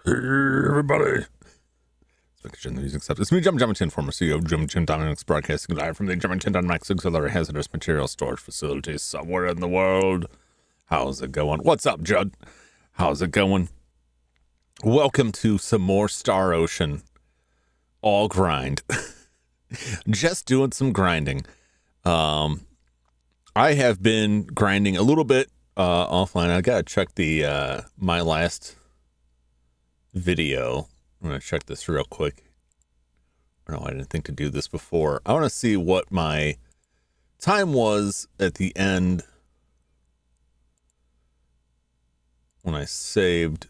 Hey, everybody. The music stuff. It's me, Jum Jumington, former CEO of Jumington Dynamics, broadcasting live from the Jumington Dynamics auxiliary hazardous material storage facility somewhere in the world. How's it going? What's up, Judd? How's it going? Welcome to some more Star Ocean. All grind. Just doing some grinding. I have been grinding a little bit offline. I gotta check the my last video. I'm gonna check this real quick. No, I didn't think to do this before. I want to see what my time was at the end when I saved.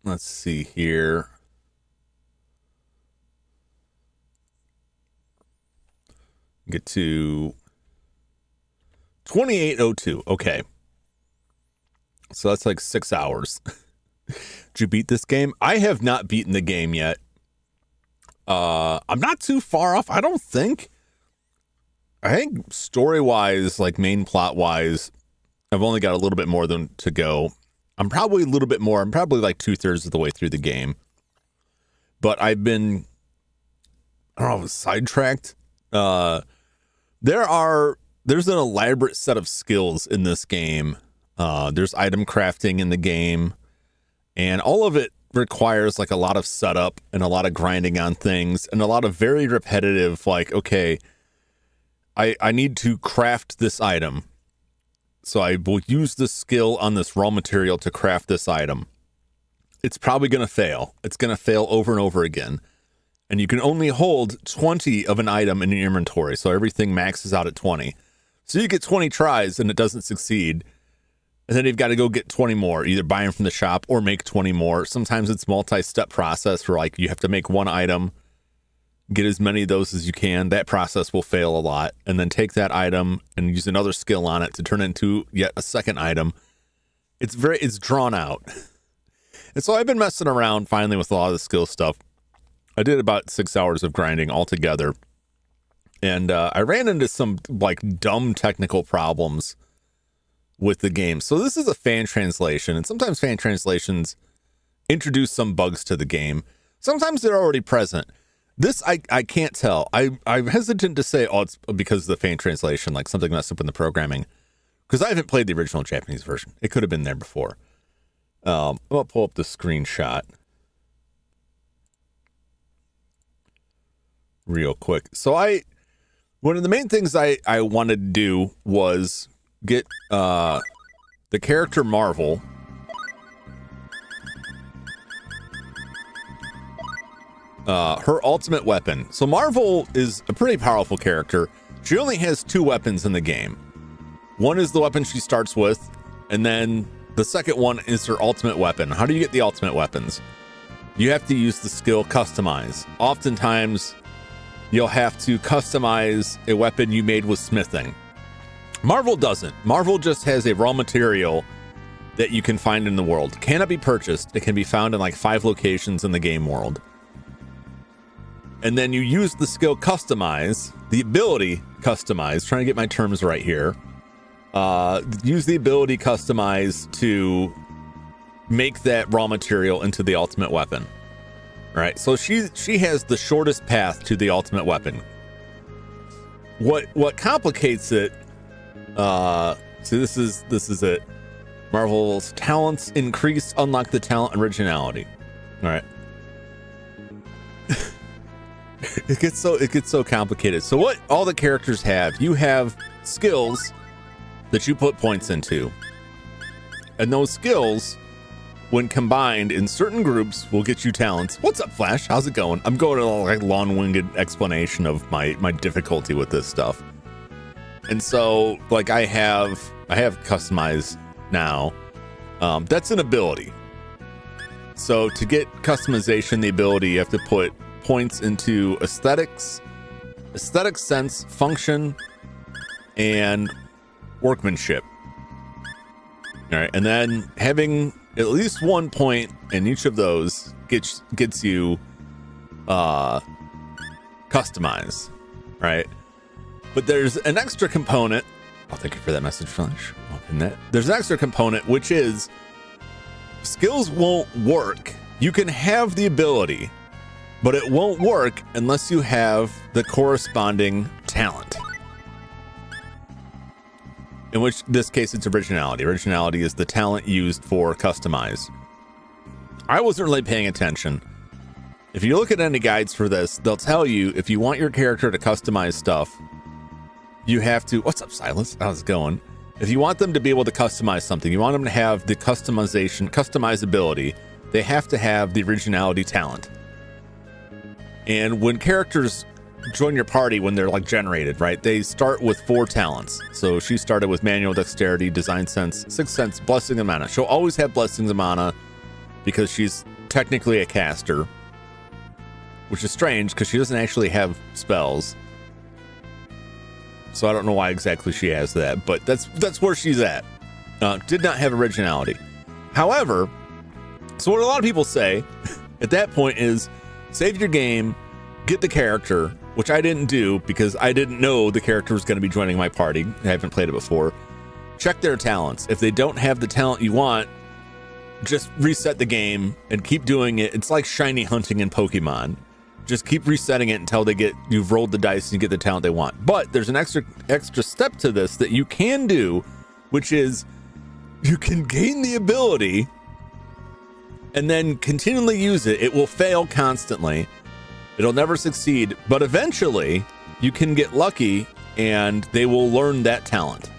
Let's see here. Get to 28:02. Okay. So that's like 6 hours. Did you beat this game? I have not beaten the game yet. I'm not too far off, I don't think. I think story-wise, like main plot-wise, I've only got a little bit more than to go. I'm probably a little bit more. I'm probably like 2/3 of the way through the game. But I've been, I don't know, sidetracked. There's an elaborate set of skills in this game. There's item crafting in the game, and all of it requires like a lot of setup and a lot of grinding on things and a lot of very repetitive, like, okay, I need to craft this item. So I will use this skill on this raw material to craft this item. It's probably going to fail. It's going to fail over and over again. And you can only hold 20 of an item in your inventory. So everything maxes out at 20. So you get 20 tries and it doesn't succeed. And then you've got to go get 20 more, either buy them from the shop or make 20 more. Sometimes it's multi-step process where like you have to make one item, get as many of those as you can. That process will fail a lot. And then take that item and use another skill on it to turn it into yet a second item. It's drawn out. And so I've been messing around finally with a lot of the skill stuff. I did about 6 hours of grinding altogether. And I ran into some like dumb technical problems with the game. So this is a fan translation, and sometimes fan translations introduce some bugs to the game. Sometimes they're already present. This, I can't tell. I'm hesitant to say, oh, it's because of the fan translation, like something messed up in the programming, because I haven't played the original Japanese version. It could have been there before. I'll pull up the screenshot real quick. So one of the main things I wanted to do was get the character Marvel. Her ultimate weapon. So Marvel is a pretty powerful character. She only has 2 weapons in the game. One is the weapon she starts with, and then the second one is her ultimate weapon. How do you get the ultimate weapons? You have to use the skill Customize. Oftentimes, you'll have to customize a weapon you made with smithing. Marvel doesn't. Marvel just has a raw material that you can find in the world. Cannot be purchased. It can be found in like 5 locations in the game world. And then you use the skill Customize, the ability Customize, trying to get my terms right here. Use the ability Customize to make that raw material into the ultimate weapon. All right, so she has the shortest path to the ultimate weapon. What complicates it? So this is it. Marvel's talents increase, unlock the talent originality. All right. It gets so complicated. So what all the characters have, you have skills that you put points into. And those skills, when combined in certain groups, will get you talents. What's up, Flash? How's it going? I'm going to like long-winded explanation of my difficulty with this stuff. And so like I have Customize now. That's an ability. So to get customization, the ability, you have to put points into aesthetic sense, function, and workmanship. All right, and then having at least 1 point in each of those gets you customize, right? But there's an extra component. Oh, thank you for that message, Flash. Open that. There's an extra component, which is skills won't work. You can have the ability, but it won't work unless you have the corresponding talent. In which this case, it's originality. Originality is the talent used for Customize. I wasn't really paying attention. If you look at any guides for this, they'll tell you if you want your character to customize stuff, you have to... What's up, Silas? How's it going? If you want them to be able to customize something, you want them to have the customizability, they have to have the originality talent. And when characters join your party, when they're like generated, right, they start with 4 talents. So she started with manual dexterity, design sense, sixth sense, blessing and mana. She'll always have blessings and mana because she's technically a caster, which is strange because she doesn't actually have spells. So I don't know why exactly she has that, but that's where she's at. Did not have originality. However, so what a lot of people say at that point is save your game, get the character, which I didn't do because I didn't know the character was going to be joining my party. I haven't played it before. Check their talents. If they don't have the talent you want, just reset the game and keep doing it. It's like shiny hunting in Pokemon. Just keep resetting it until you've rolled the dice and you get the talent they want. But there's an extra step to this that you can do, which is you can gain the ability and then continually use it. It will fail constantly. It'll never succeed, but eventually you can get lucky and they will learn that talent.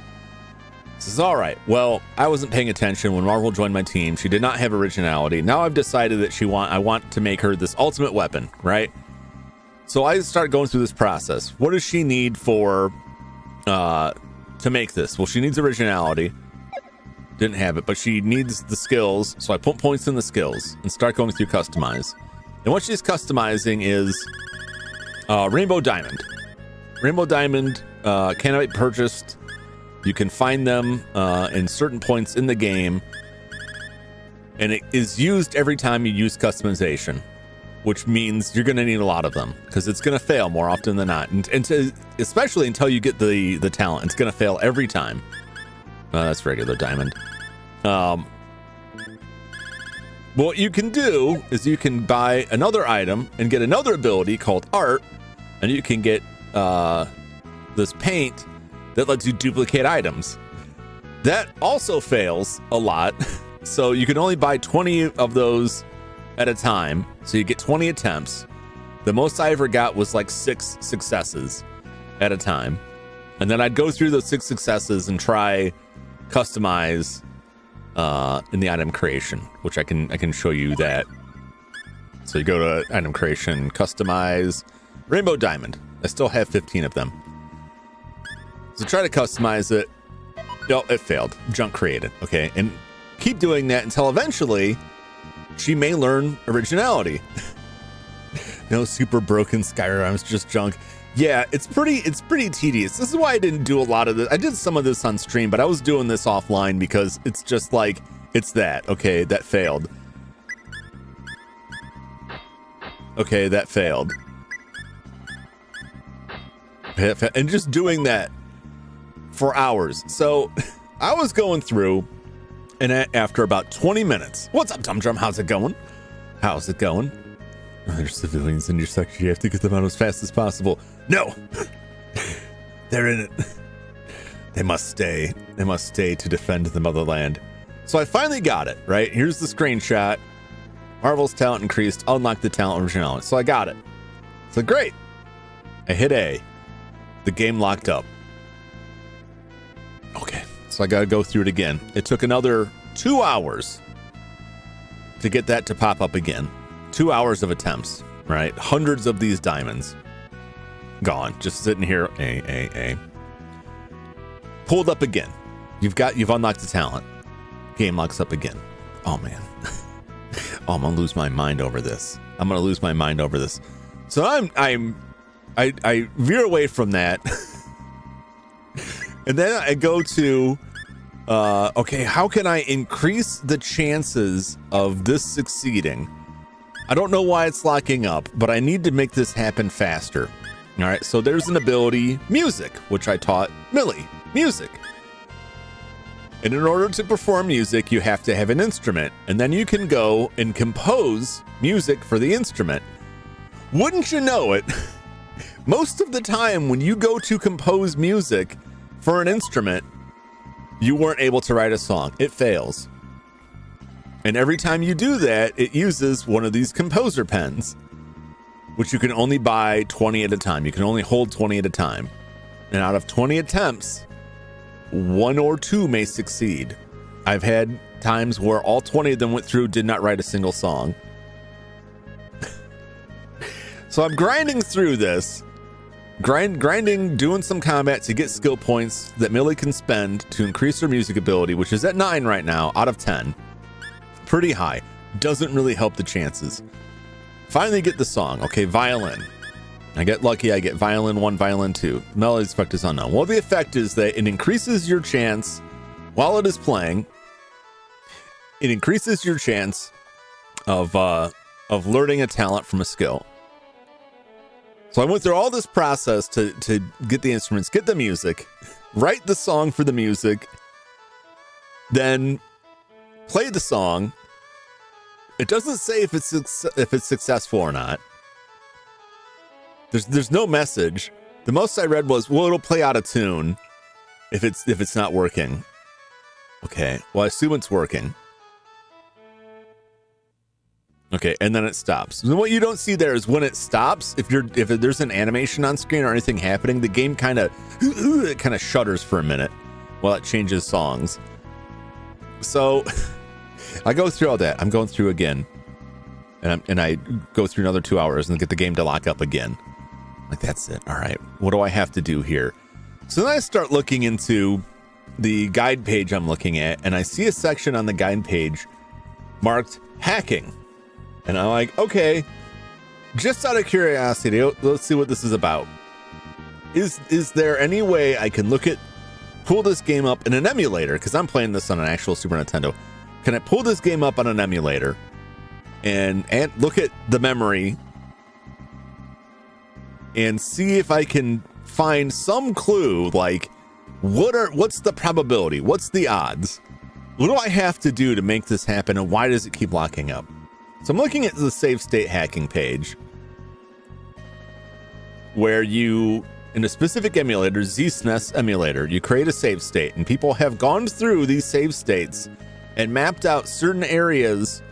This is all right. Well, I wasn't paying attention when Marvel joined my team. She did not have originality. Now I've decided that I want to make her this ultimate weapon, right? So I start going through this process. What does she need to make this? Well, she needs originality. Didn't have it, but she needs the skills. So I put points in the skills and start going through Customize. And what she's customizing is Rainbow Diamond. Rainbow Diamond cannot be purchased. You can find them in certain points in the game. And it is used every time you use customization. which means you're going to need a lot of them because it's going to fail more often than not. Especially until you get the talent, it's going to fail every time. That's regular diamond. What you can do is you can buy another item and get another ability called art, and you can get this paint that lets you duplicate items. That also fails a lot. So you can only buy 20 of those at a time. So you get 20 attempts. The most I ever got was like 6 successes at a time. And then I'd go through those 6 successes and try customize in the item creation, which I can show you that. So you go to item creation, customize, rainbow diamond. I still have 15 of them. So try to customize it. No, it failed. Junk created. Okay. And keep doing that until eventually she may learn originality. No super broken Skyrim's just junk. Yeah, it's pretty tedious. This is why I didn't do a lot of this. I did some of this on stream, but I was doing this offline because it's just like, it's that. Okay, that failed. Okay, that failed. And just doing that for hours. So I was going through, and after about 20 minutes, what's up, Jum Jum? How's it going? How's it going? There's civilians in your section. You have to get them out as fast as possible. No, they're in it. They must stay. They must stay to defend the motherland. So I finally got it, right? Here's the screenshot. Marvel's talent increased. Unlock the talent originality. So I got it. So great. I hit A. The game locked up. Okay. So I got to go through it again. It took another 2 hours to get that to pop up again. 2 hours of attempts, right? Hundreds of these diamonds. Gone. Just sitting here. A. Pulled up again. You've unlocked the talent. Game locks up again. Oh man. Oh, I'm gonna lose my mind over this. So I veer away from that. And then I go to okay, how can I increase the chances of this succeeding? I don't know why it's locking up, but I need to make this happen faster. All right, so there's an ability, music, which I taught Millie. Music. And in order to perform music, you have to have an instrument. And then you can go and compose music for the instrument. Wouldn't you know it? Most of the time when you go to compose music for an instrument, you weren't able to write a song. It fails. And every time you do that, it uses one of these composer pens, which you can only buy 20 at a time. You can only hold 20 at a time. And out of 20 attempts, 1 or 2 may succeed. I've had times where all 20 of them went through, did not write a single song. So I'm grinding through this, grinding, doing some combat to get skill points that Millie can spend to increase her music ability, which is at 9 right now out of 10. Pretty high. Doesn't really help the chances. Finally get the song. Okay, violin. I get lucky, I get violin 1, violin 2. The melody's effect is unknown. Well, the effect is that it increases your chance while it is playing. It increases your chance of learning a talent from a skill. So I went through all this process to get the instruments, get the music, write the song for the music, then play the song. It doesn't say if it's successful or not. There's no message. The most I read was, well, it'll play out of tune if it's not working. Okay, well, I assume it's working. Okay, and then it stops. And what you don't see there is when it stops, if there's an animation on screen or anything happening, the game kind of shudders for a minute while it changes songs. So I go through all that. I'm going through again, and I go through another 2 hours and get the game to lock up again. Like, that's it. All right, what do I have to do here? So then I start looking into the guide page I'm looking at, and I see a section on the guide page marked hacking. And I'm like, okay, just out of curiosity, let's see what this is about. Is there any way I can pull this game up in an emulator? Because I'm playing this on an actual Super Nintendo. Can I pull this game up on an emulator and look at the memory and see if I can find some clue, like what's the probability? What's the odds? What do I have to do to make this happen, and why does it keep locking up? So I'm looking at the save state hacking page, where you, in a specific emulator, ZSNES emulator, you create a save state, and people have gone through these save states and mapped out certain areas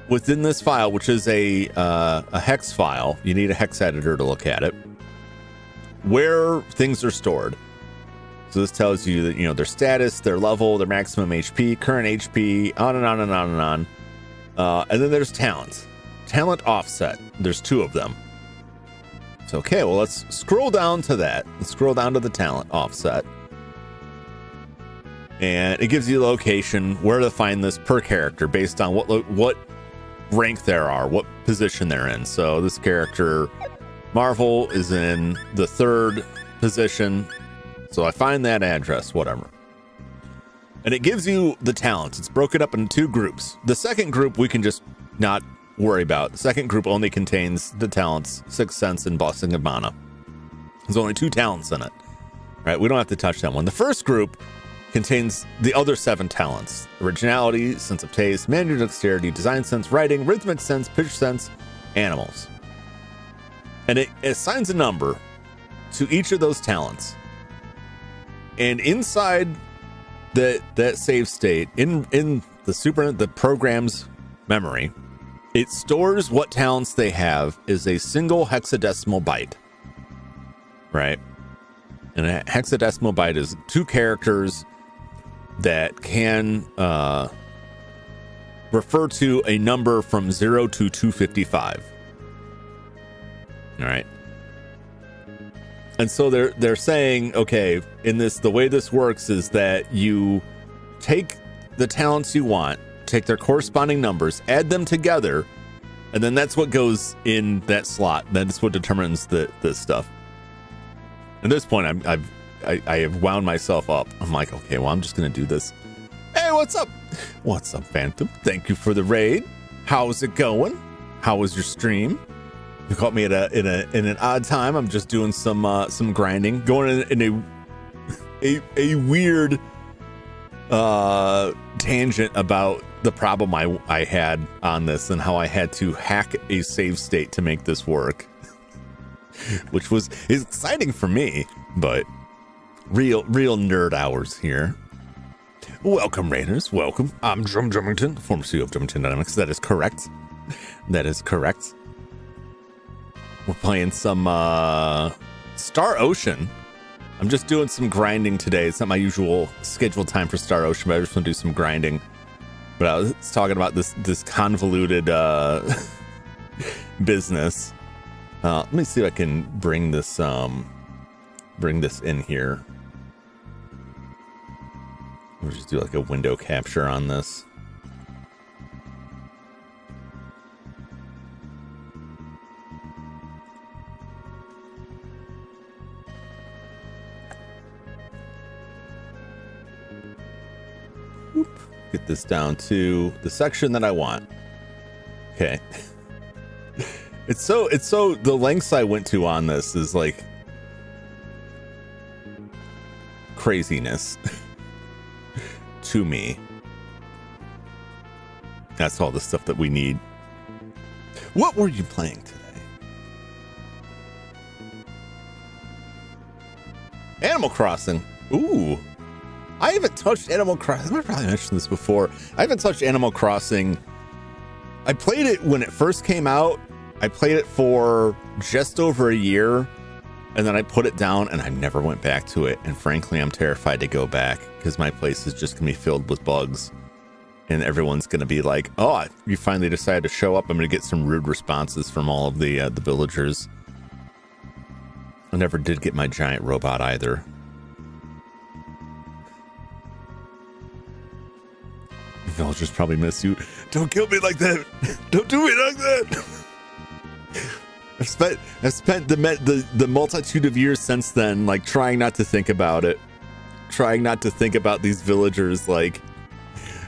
within this file, which is a hex file. You need a hex editor to look at it, where things are stored. So this tells you that, you know, their status, their level, their maximum HP, current HP, on and on and on and on. And then there's talent offset. There's 2 of them. So, okay, well, let's scroll down to that. Let's scroll down to the talent offset. And it gives you a location where to find this per character based on what rank there are, what position they're in. So this character, Marvel, is in the 3rd position. So I find that address, whatever. And it gives you the talents. It's broken up into 2 groups. The second group we can just not worry about. The second group only contains the talents, Sixth Sense and Blessing of Mana. There's only 2 talents in it. Right? We don't have to touch that one. The first group contains the other 7 talents: originality, sense of taste, manual dexterity, design sense, writing, rhythmic sense, pitch sense, animals. And it assigns a number to each of those talents. And inside that save state, in the program's memory, it stores what talents they have is a single hexadecimal byte. Right? And a hexadecimal byte is 2 characters that can refer to a number from 0 to 255. All right. And so they're saying, okay, in this, the way this works is that you take the talents you want, take their corresponding numbers, add them together, and then that's what goes in that slot. That's what determines this stuff. At this point, I have wound myself up. I'm like, okay, well, I'm just gonna do this. Hey, what's up? What's up, Phantom? Thank you for the raid. How's it going? How was your stream? You caught me at in an odd time. I'm just doing some grinding, going in a weird tangent about the problem I had on this and how I had to hack a save state to make this work, which is exciting for me, but real nerd hours here. Welcome, Raiders. Welcome. I'm Jum Jumington, former CEO of Jumington Dynamics. That is correct. That is correct. We're playing some Star Ocean. I'm just doing some grinding today. It's not my usual scheduled time for Star Ocean, but I just want to do some grinding. But I was talking about this convoluted business. Let me see if I can bring this in here. We'll just do like a window capture on this. Get this down to the section that I want. Okay. It's so the lengths I went to on this is like craziness to me. That's all the stuff that we need. What were you playing today? Animal Crossing. Ooh. I haven't touched Animal Crossing. I probably mentioned this before. I haven't touched Animal Crossing. I played it when it first came out. I played it for just over a year, and then I put it down, and I never went back to it. And frankly, I'm terrified to go back because my place is just going to be filled with bugs, and everyone's going to be like, "Oh, you finally decided to show up." I'm going to get some rude responses from all of the villagers. I never did get my giant robot either. Villagers probably miss you. Don't kill me like that. Don't do me like that. I've spent the multitude of years since then, like trying not to think about it, trying not to think about these villagers like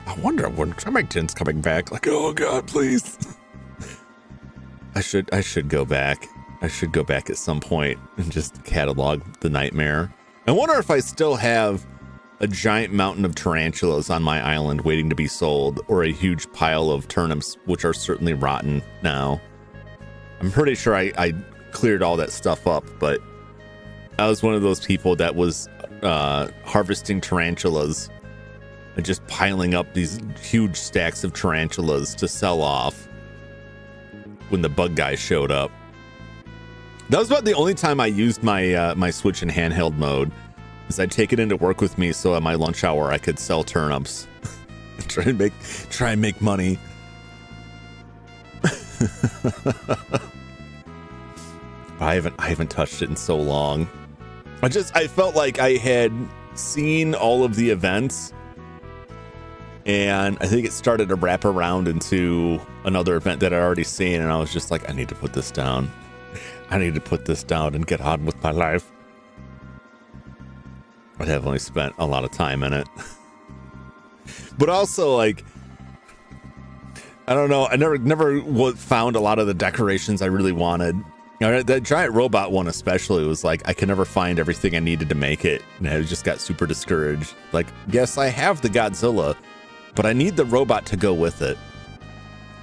I wonder when Jumington's coming back. Like, oh God, please. I should go back. I should go back at some point and just catalog the nightmare. I wonder if I still have a giant mountain of tarantulas on my island waiting to be sold, or a huge pile of turnips, which are certainly rotten now. I'm pretty sure I cleared all that stuff up, but I was one of those people that was harvesting tarantulas and just piling up these huge stacks of tarantulas to sell off when the bug guy showed up. That was about the only time I used my my Switch in handheld mode, is I'd take it into work with me so at my lunch hour I could sell turnips. try and make money. I haven't touched it in so long. I felt like I had seen all of the events, and I think it started to wrap around into another event that I'd already seen, and I was just like, I need to put this down. I need to put this down and get on with my life. I definitely spent a lot of time in it. But also, like, I don't know, I never found a lot of the decorations I really wanted. You know, that giant robot one especially was like, I could never find everything I needed to make it, and I just got super discouraged. Like, yes, I have the Godzilla, but I need the robot to go with it.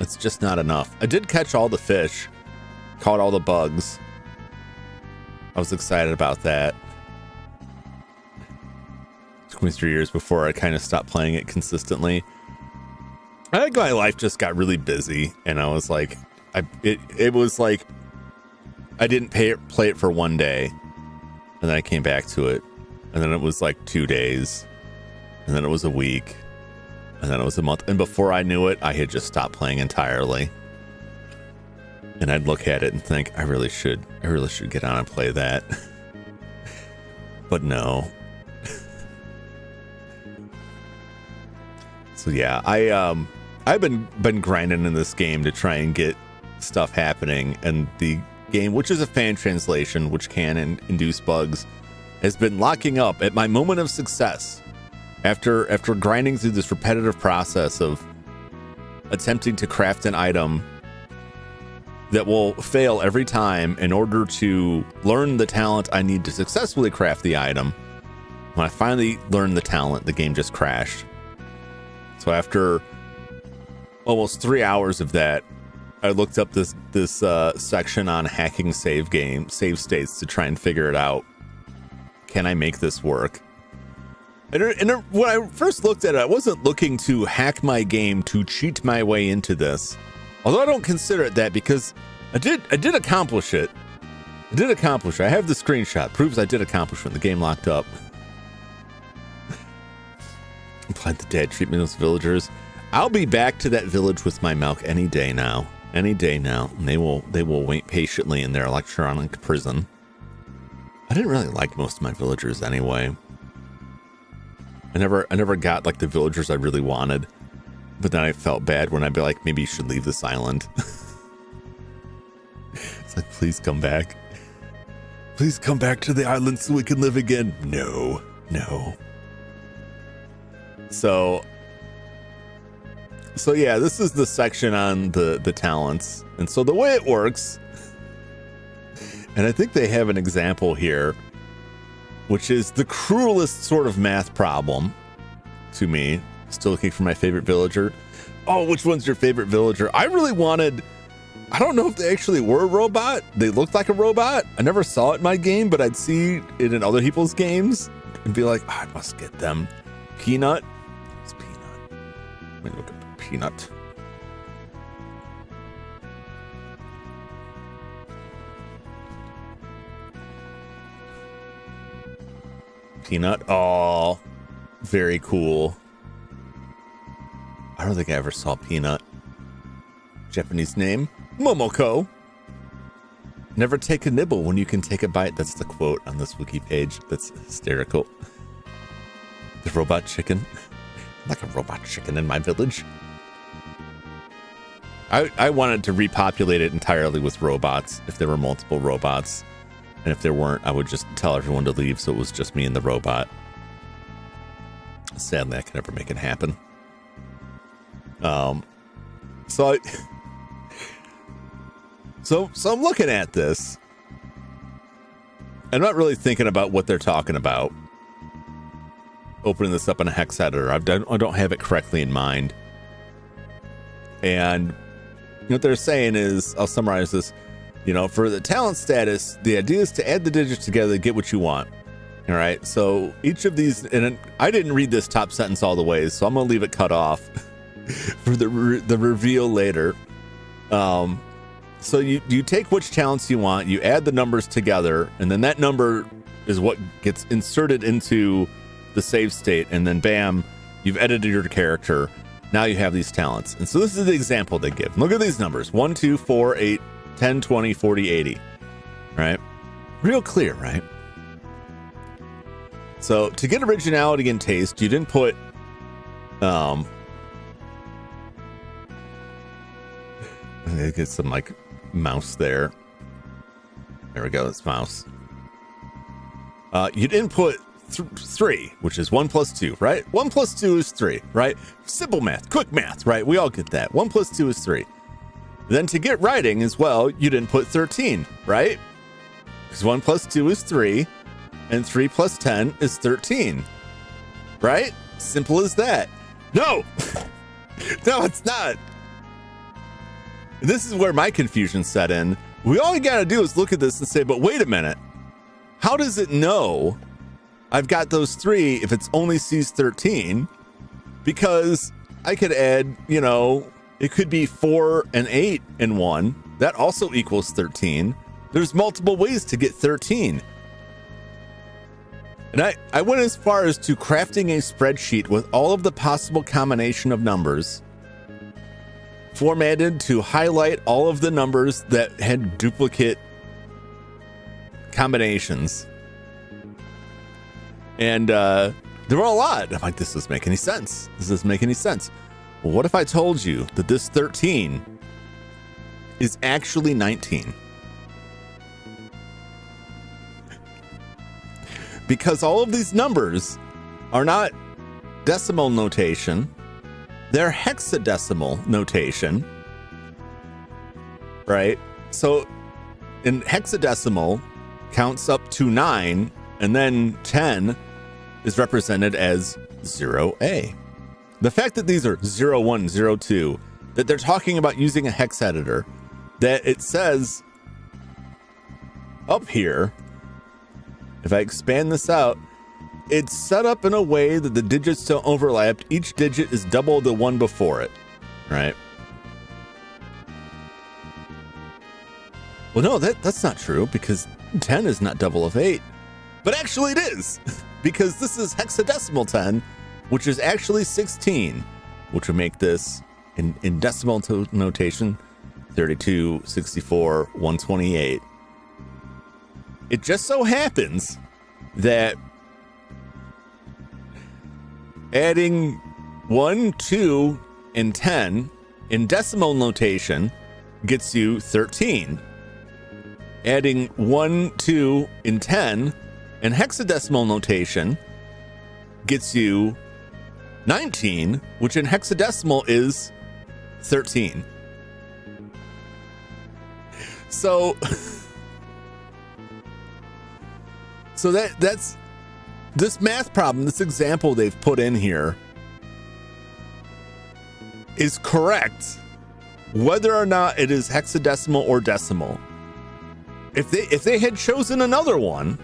It's just not enough. I did catch all the fish, caught all the bugs. I was excited about that. It took me 3 years before I kind of stopped playing it consistently. I think my life just got really busy, and I was like, it was like I didn't play it for 1 day, and then I came back to it, and then it was like 2 days, and then it was a week, and then it was a month, and before I knew it, I had just stopped playing entirely. And I'd look at it and think, I really should get on and play that. But no. So yeah, I've been grinding in this game to try and get stuff happening, and the game, which is a fan translation, which can induce bugs, has been locking up at my moment of success. After grinding through this repetitive process of attempting to craft an item that will fail every time in order to learn the talent I need to successfully craft the item, when I finally learned the talent, the game just crashed. So after almost 3 hours of that, I looked up this section on hacking save states to try and figure it out. Can I make this work? And when I first looked at it, I wasn't looking to hack my game to cheat my way into this. Although I don't consider it that, because I did accomplish it. I did accomplish it. I have the screenshot. Proves I did accomplish when the game locked up. Applied the dead treatment of those villagers. I'll be back to that village with my milk any day now. Any day now. And they will wait patiently in their electronic prison. I didn't really like most of my villagers anyway. I never got like the villagers I really wanted. But then I felt bad when I'd be like, maybe you should leave this island. It's like, please come back. Please come back to the island so we can live again. No. So yeah, this is the section on the talents. And so the way it works, and I think they have an example here, which is the cruelest sort of math problem to me. Still looking for my favorite villager. Oh, which one's your favorite villager? I really wanted, I don't know if they actually were a robot. They looked like a robot. I never saw it in my game, but I'd see it in other people's games and be like, I must get them. Peanut? It's Peanut. Let me look at Peanut. Peanut. Oh, very cool. I don't think I ever saw Peanut. Japanese name, Momoko. Never take a nibble when you can take a bite. That's the quote on this wiki page. That's hysterical. The robot chicken. Like a robot chicken in my village. I wanted to repopulate it entirely with robots, if there were multiple robots. And if there weren't, I would just tell everyone to leave so it was just me and the robot. Sadly, I could never make it happen. Um, so I'm looking at this. I'm not really thinking about what they're talking about. Opening this up in a hex editor, I don't have it correctly in mind. And what they're saying is, I'll summarize this. For the talent status, the idea is to add the digits together to get what you want. All right. So each of these, and I didn't read this top sentence all the way, so I'm gonna leave it cut off for the reveal later. So you take which talents you want, you add the numbers together, and then that number is what gets inserted into the save state, and then bam, you've edited your character. Now you have these talents. And so this is the example they give. Look at these numbers: 1, 2, 4, 8, 10, 20, 40, 80. Right? Real clear, right? So to get originality and taste, you didn't put get some like mouse there. There we go, that's mouse. You didn't put 3, which is 1 plus 2, right? 1 plus 2 is 3, right? Simple math, quick math, right? We all get that. 1 plus 2 is 3. Then to get writing as well, you didn't put 13, right? Because 1 plus 2 is 3, and 3 plus 10 is 13, right? Simple as that. No, no, it's not. This is where my confusion set in. All you gotta do is look at this and say, but wait a minute. How does it know I've got those 3 if it's only sees 13? Because I could add, it could be 4 and 8 in one. That also equals 13. There's multiple ways to get 13. And I went as far as to crafting a spreadsheet with all of the possible combination of numbers, formatted to highlight all of the numbers that had duplicate combinations. And there were a lot. I'm like, this doesn't make any sense. This doesn't make any sense. Well, what if I told you that this 13 is actually 19? Because all of these numbers are not decimal notation. They're hexadecimal notation, right? So in hexadecimal counts up to 9, and then 10 is represented as 0A. The fact that these are 0, 1, 0, 2, that they're talking about using a hex editor, that it says up here, if I expand this out, it's set up in a way that the digits don't overlap. Each digit is double the one before it, right? Well, no, that's not true, because 10 is not double of 8. But actually it is, because this is hexadecimal 10, which is actually 16, which would make this in decimal notation 32, 64, 128. It just so happens that adding 1, 2, and 10 in decimal notation gets you 13. Adding 1, 2, and 10 in hexadecimal notation gets you 19, which in hexadecimal is 13. So that's this math problem, this example they've put in here is correct whether or not it is hexadecimal or decimal. If they had chosen another one,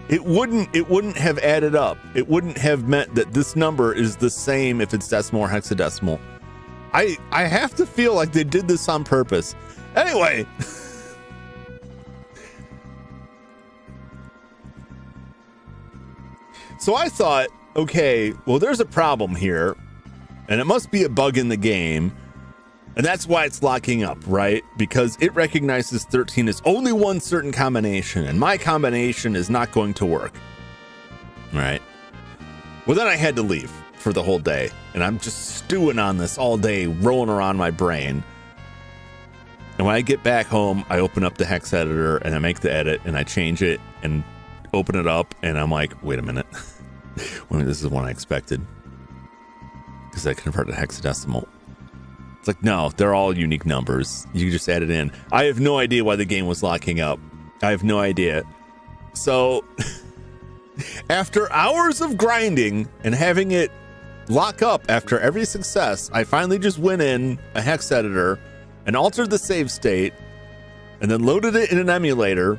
it wouldn't have added up. It wouldn't have meant that this number is the same if it's decimal or hexadecimal. I have to feel like they did this on purpose. Anyway, so I thought, okay, well, there's a problem here, and it must be a bug in the game, and that's why it's locking up, right? Because it recognizes 13 as only one certain combination, and my combination is not going to work, right? Well, then I had to leave for the whole day, and I'm just stewing on this all day, rolling around my brain. And when I get back home, I open up the hex editor, and I make the edit, and I change it, and open it up, and I'm like, wait a minute. Well, this is what I expected. because I converted hexadecimal. It's like, no, they're all unique numbers. You just add it in. I have no idea why the game was locking up. I have no idea. So after hours of grinding and having it lock up after every success, I finally just went in a hex editor and altered the save state and then loaded it in an emulator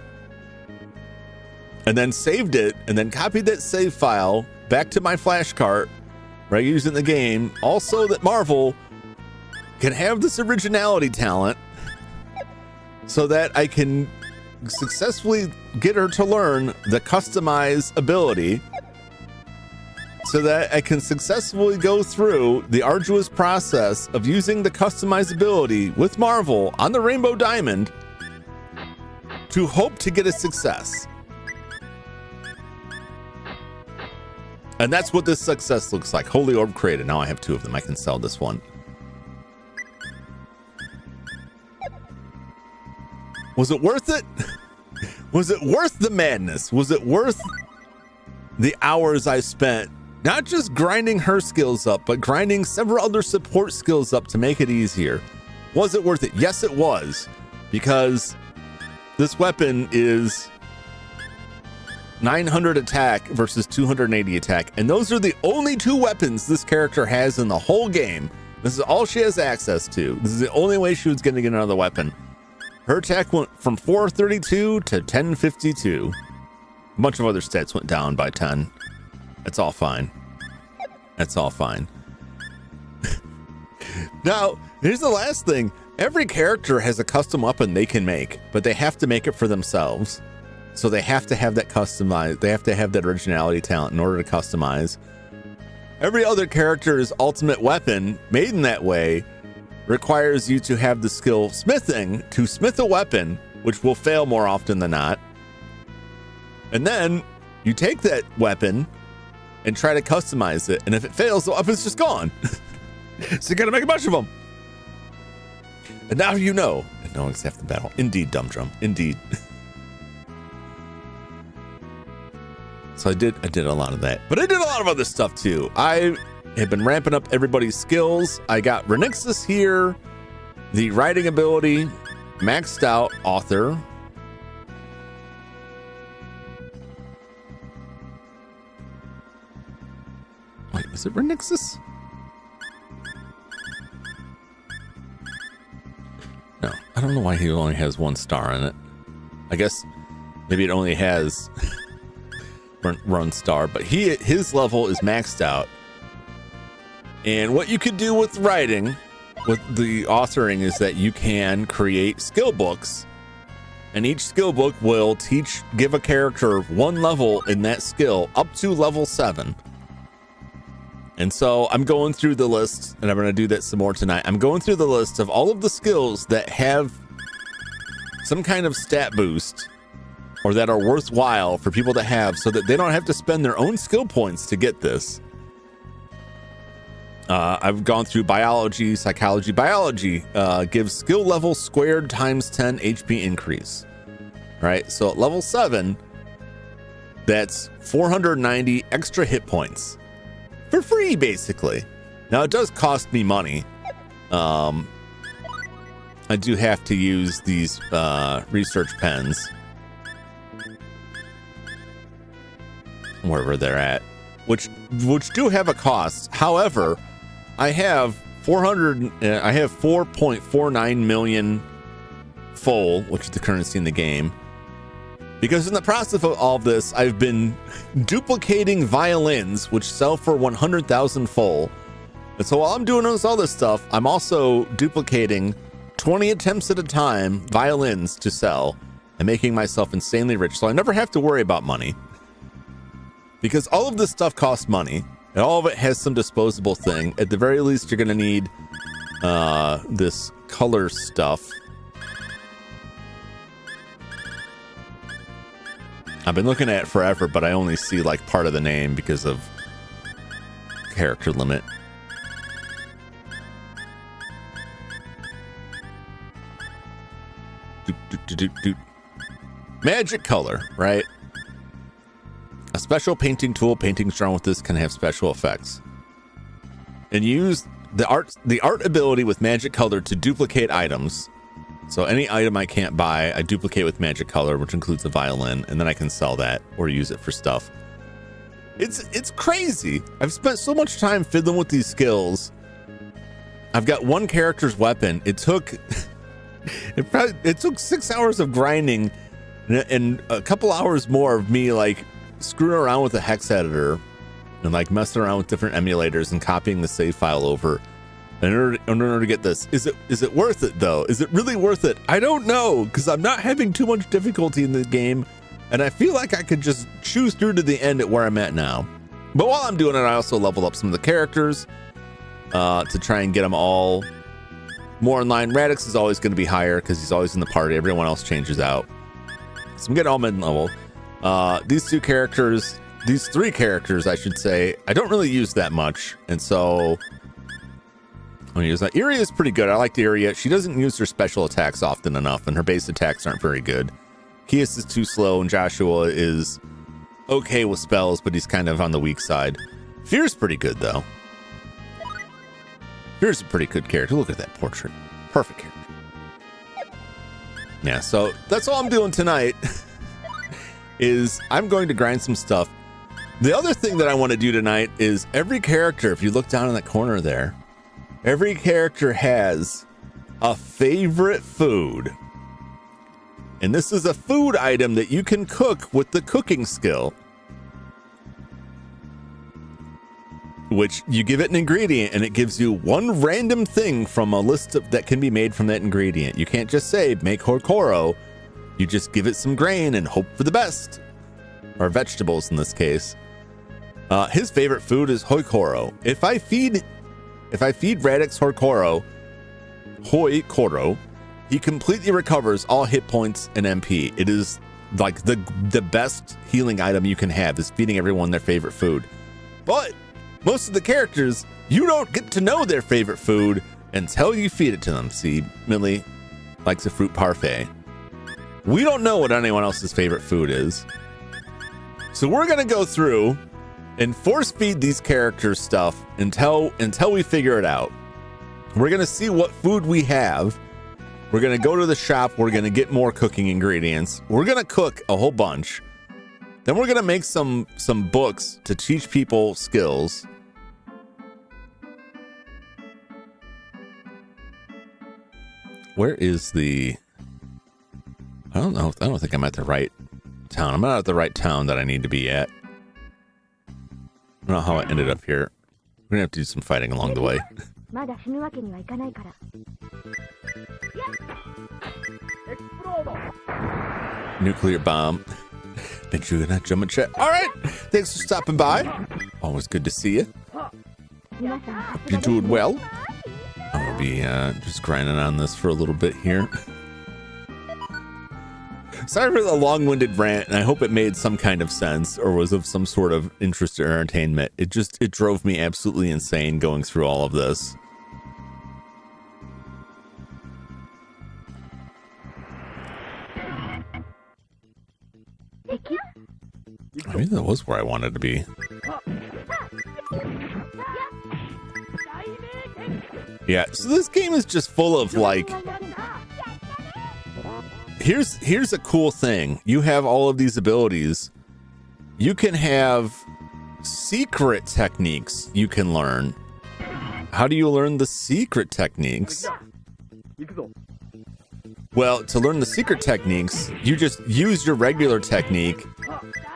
and then saved it and then copied that save file back to my flash cart where I use it in the game. Also that Marvel can have this originality talent so that I can successfully get her to learn the customize ability so that I can successfully go through the arduous process of using the customizability with Marvel on the Rainbow Diamond to hope to get a success. And that's what this success looks like. Holy Orb created. Now I have 2 of them. I can sell this one. Was it worth it? Was it worth the madness? Was it worth the hours I spent not just grinding her skills up, but grinding several other support skills up to make it easier? Was it worth it? Yes, it was, because this weapon is 900 attack versus 280 attack, and those are the only 2 weapons this character has in the whole game. This is all she has access to. This is the only way she was going to get another weapon. Her attack went from 432 to 1052. A bunch of other stats went down by 10. It's all fine. That's all fine. Now, here's the last thing. Every character has a custom weapon they can make, but they have to make it for themselves. So they have to have that customized. They have to have that originality talent in order to customize. Every other character's ultimate weapon, made in that way, requires you to have the skill smithing to smith a weapon, which will fail more often than not. And then you take that weapon and try to customize it. And if it fails, the weapon's just gone. So you gotta make a bunch of them. And now you know. And no one's half the battle. Indeed, Dumb Drum. Indeed. So I did a lot of that. But I did a lot of other stuff too. I have been ramping up everybody's skills. I got Renixis here, the writing ability, maxed out author. Wait, is it Renixis? No, I don't know why he only has 1 star in it. I guess maybe it only has run star, but his level is maxed out. And what you could do with writing, with the authoring, is that you can create skill books, and each skill book will give a character 1 level in that skill up to level 7. And so I'm going through the list, and I'm going to do that some more tonight. I'm going through the list of all of the skills that have some kind of stat boost or that are worthwhile for people to have so that they don't have to spend their own skill points to get this. I've gone through biology, psychology. Biology gives skill level squared times 10 HP increase. Right? So at level 7, that's 490 extra hit points. For free, basically. Now, it does cost me money. I do have to use these research pens. Wherever they're at. Which do have a cost. However, I have 4.49 million full, which is the currency in the game. Because in the process of all of this, I've been duplicating violins, which sell for 100,000 full. And so while I'm doing all this stuff, I'm also duplicating 20 attempts at a time violins to sell and making myself insanely rich. So I never have to worry about money. Because all of this stuff costs money. And all of it has some disposable thing. At the very least, you're going to need this color stuff. I've been looking at it forever, but I only see like part of the name because of character limit. Magic color, right? A special painting tool. Paintings drawn with this can have special effects. and use the art ability with magic color to duplicate items. So any item I can't buy, I duplicate with magic color, which includes a violin, and then I can sell that or use it for stuff. It's crazy. I've spent so much time fiddling with these skills. I've got one character's weapon. It took 6 hours of grinding and a couple hours more of me like screwing around with the hex editor and like messing around with different emulators and copying the save file over in order to get this. Is it worth it though? Is it really worth it? I don't know, because I'm not having too much difficulty in the game, and I feel like I could just choose through to the end at where I'm at now. But while I'm doing it, I also leveled up some of the characters to try and get them all more in line. Radix is always going to be higher because he's always in the party. Everyone else changes out. So I'm getting all mid-level. These three characters, I should say, I don't really use that much. And so I'm going to use that. Iria is pretty good. I like Iria. She doesn't use her special attacks often enough, and her base attacks aren't very good. Kias is too slow, and Joshua is okay with spells, but he's kind of on the weak side. Fear's pretty good, though. Fear's a pretty good character. Look at that portrait. Perfect character. Yeah, so that's all I'm doing tonight is I'm going to grind some stuff. The other thing that I want to do tonight is every character, if you look down in that corner there, every character has a favorite food. And this is a food item that you can cook with the cooking skill, which you give it an ingredient and it gives you one random thing from a list that can be made from that ingredient. You can't just say make hokoro. You just give it some grain and hope for the best, or vegetables in this case. His favorite food is hokoro. If I feed Radix hokoro, he completely recovers all hit points and MP. It is like the best healing item you can have, is feeding everyone their favorite food. But most of the characters, you don't get to know their favorite food until you feed it to them. See, Millie likes a fruit parfait. We don't know what anyone else's favorite food is. So we're going to go through and force feed these characters stuff until we figure it out. We're going to see what food we have. We're going to go to the shop. We're going to get more cooking ingredients. We're going to cook a whole bunch. Then we're going to make some books to teach people skills. Where is the... I don't know. I don't think I'm at the right town. I'm not at the right town that I need to be at. I don't know how I ended up here. We're going to have to do some fighting along the way. Nuclear bomb. Bet you're gonna jump in chat. All right. Thanks for stopping by. Always good to see you. Hope you're doing well. I'm gonna be just grinding on this for a little bit here. Sorry for the long-winded rant, and I hope it made some kind of sense or was of some sort of interest or entertainment. It drove me absolutely insane going through all of this. I mean, that was where I wanted to be. Yeah, so this game is just full of like... Here's a cool thing. You have all of these abilities. You can have secret techniques you can learn. How do you learn the secret techniques? Well, to learn the secret techniques, you just use your regular technique,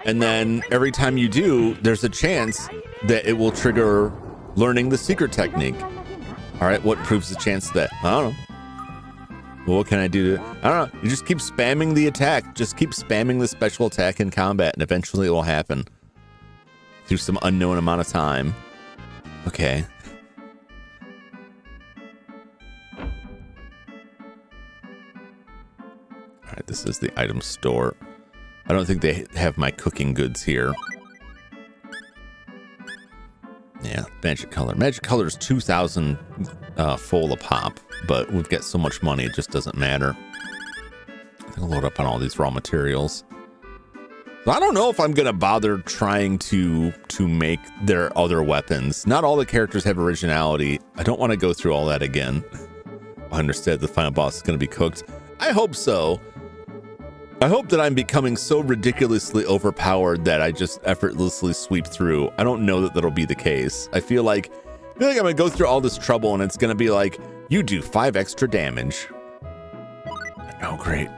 and then every time you do, there's a chance that it will trigger learning the secret technique. All right, what proves the chance of that? I don't know. Well, what can I do to... I don't know. You just keep spamming the attack. Just keep spamming the special attack in combat, and eventually it will happen. Through some unknown amount of time. Okay. Alright, this is the item store. I don't think they have my cooking goods here. Yeah, magic color. Magic color is 2,000 full a pop, but we've got so much money it just doesn't matter. I think I'll load up on all these raw materials. So I don't know if I'm gonna bother trying to make their other weapons. Not all the characters have originality. I don't want to go through all that again. I understand the final boss is gonna be cooked. I hope so. I hope that I'm becoming so ridiculously overpowered that I just effortlessly sweep through. I don't know that that'll be the case. I feel like I'm gonna go through all this trouble and it's gonna be like, you do 5 extra damage. Oh, great.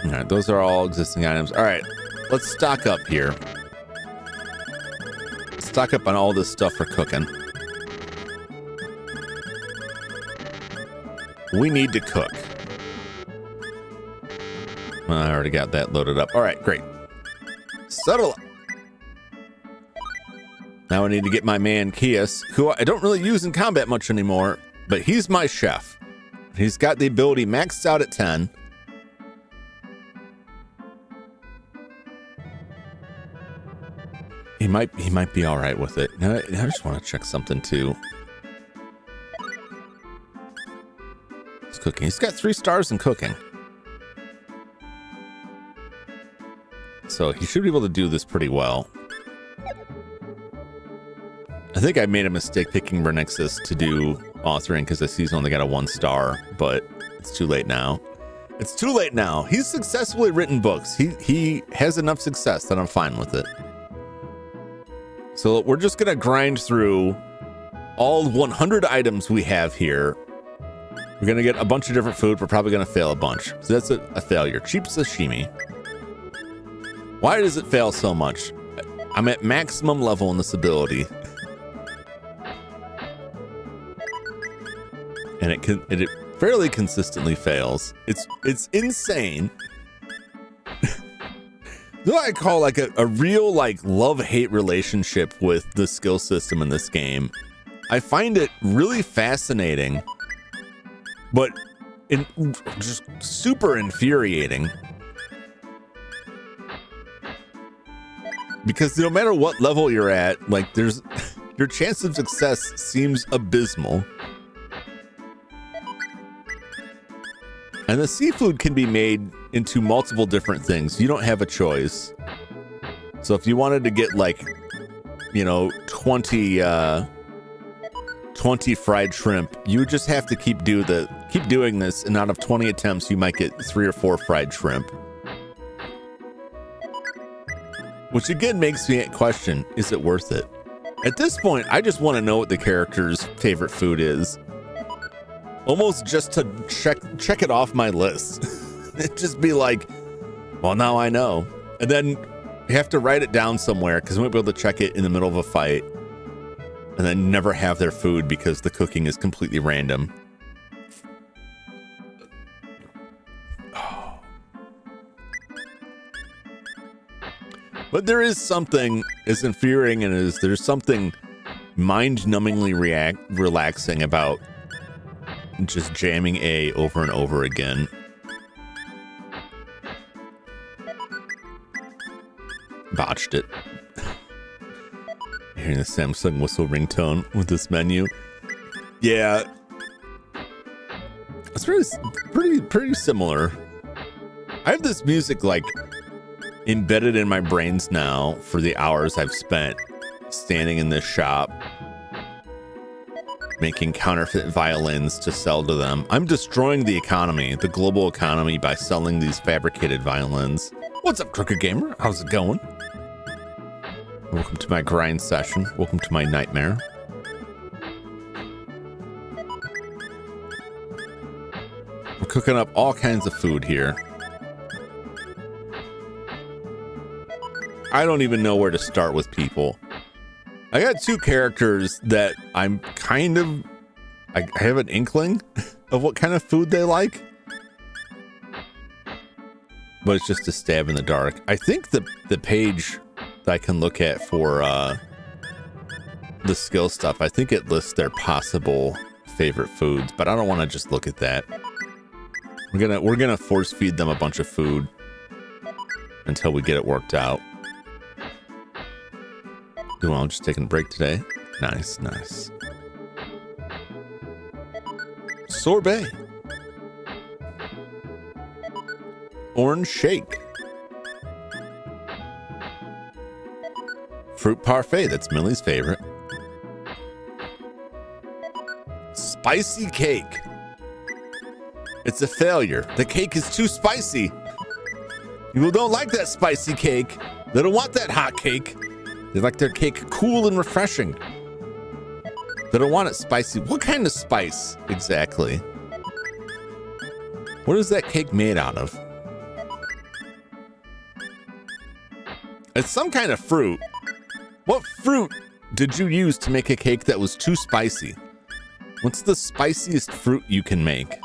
All right, those are all existing items. All right, let's stock up here. Stock up on all this stuff for cooking. We need to cook. Well, I already got that loaded up. All right, great. Settle up. Now I need to get my man Kias, who I don't really use in combat much anymore, but he's my chef. He's got the ability maxed out at 10. He might be all right with it. Now, I just want to check something too. He's cooking. He's got 3 stars in cooking. So he should be able to do this pretty well. I think I made a mistake picking Renexus to do authoring because I see he's only got a 1 star, but it's too late now. It's too late now. He's successfully written books. He has enough success that I'm fine with it. So we're just gonna grind through all 100 items we have here. We're gonna get a bunch of different food. We're probably gonna fail a bunch. So that's a failure. Cheap sashimi. Why does it fail so much? I'm at maximum level in this ability. And it fairly consistently fails. It's insane. What I call like a real like love-hate relationship with the skill system in this game. I find it really fascinating, but just super infuriating. Because no matter what level you're at, like your chance of success seems abysmal. And the seafood can be made into multiple different things. You don't have a choice. So if you wanted to get like, you know, 20 fried shrimp, you just have to keep doing this, and out of 20 attempts, you might get 3 or 4 fried shrimp. Which again makes me question, is it worth it? At this point, I just want to know what the character's favorite food is. Almost just to check it off my list. It'd just be like, well, now I know. And then you have to write it down somewhere because we won't be able to check it in the middle of a fight. And then never have their food because the cooking is completely random. Oh. But there is something as infuriating as there's something mind-numbingly relaxing about just jamming A over and over again. Botched it. Hearing the Samsung whistle ringtone with this menu. Yeah. It's pretty similar. I have this music like embedded in my brains now for the hours I've spent standing in this shop making counterfeit violins to sell to them. I'm destroying the economy, the global economy, by selling these fabricated violins. What's up, Crooked Gamer? How's it going? Welcome to my grind session. Welcome to my nightmare. We're cooking up all kinds of food here. I don't even know where to start with people. I got 2 characters that I'm kind of... I have an inkling of what kind of food they like. But it's just a stab in the dark. I think the page that I can look at for the skill stuff, I think it lists their possible favorite foods, but I don't want to just look at that. We're gonna force feed them a bunch of food until we get it worked out. Doing well, just taking a break today. Nice, nice. Sorbet. Orange shake. Fruit parfait, that's Millie's favorite. Spicy cake. It's a failure. The cake is too spicy. People don't like that spicy cake. They don't want that hot cake. They like their cake cool and refreshing. They don't want it spicy. What kind of spice exactly? What is that cake made out of? It's some kind of fruit. What fruit did you use to make a cake that was too spicy? What's the spiciest fruit you can make?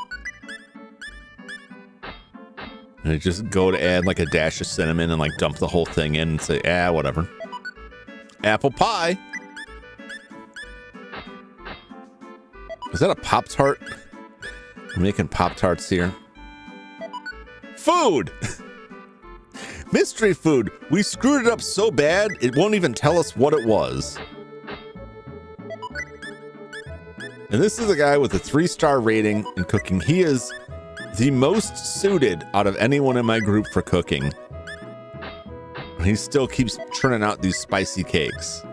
And I just go to add like a dash of cinnamon and like dump the whole thing in and say, whatever. Apple pie. Is that a Pop-Tart? I'm making Pop-Tarts here. Food! Mystery food. We screwed it up so bad, it won't even tell us what it was. And this is a guy with a 3-star rating in cooking. He is the most suited out of anyone in my group for cooking. And he still keeps churning out these spicy cakes.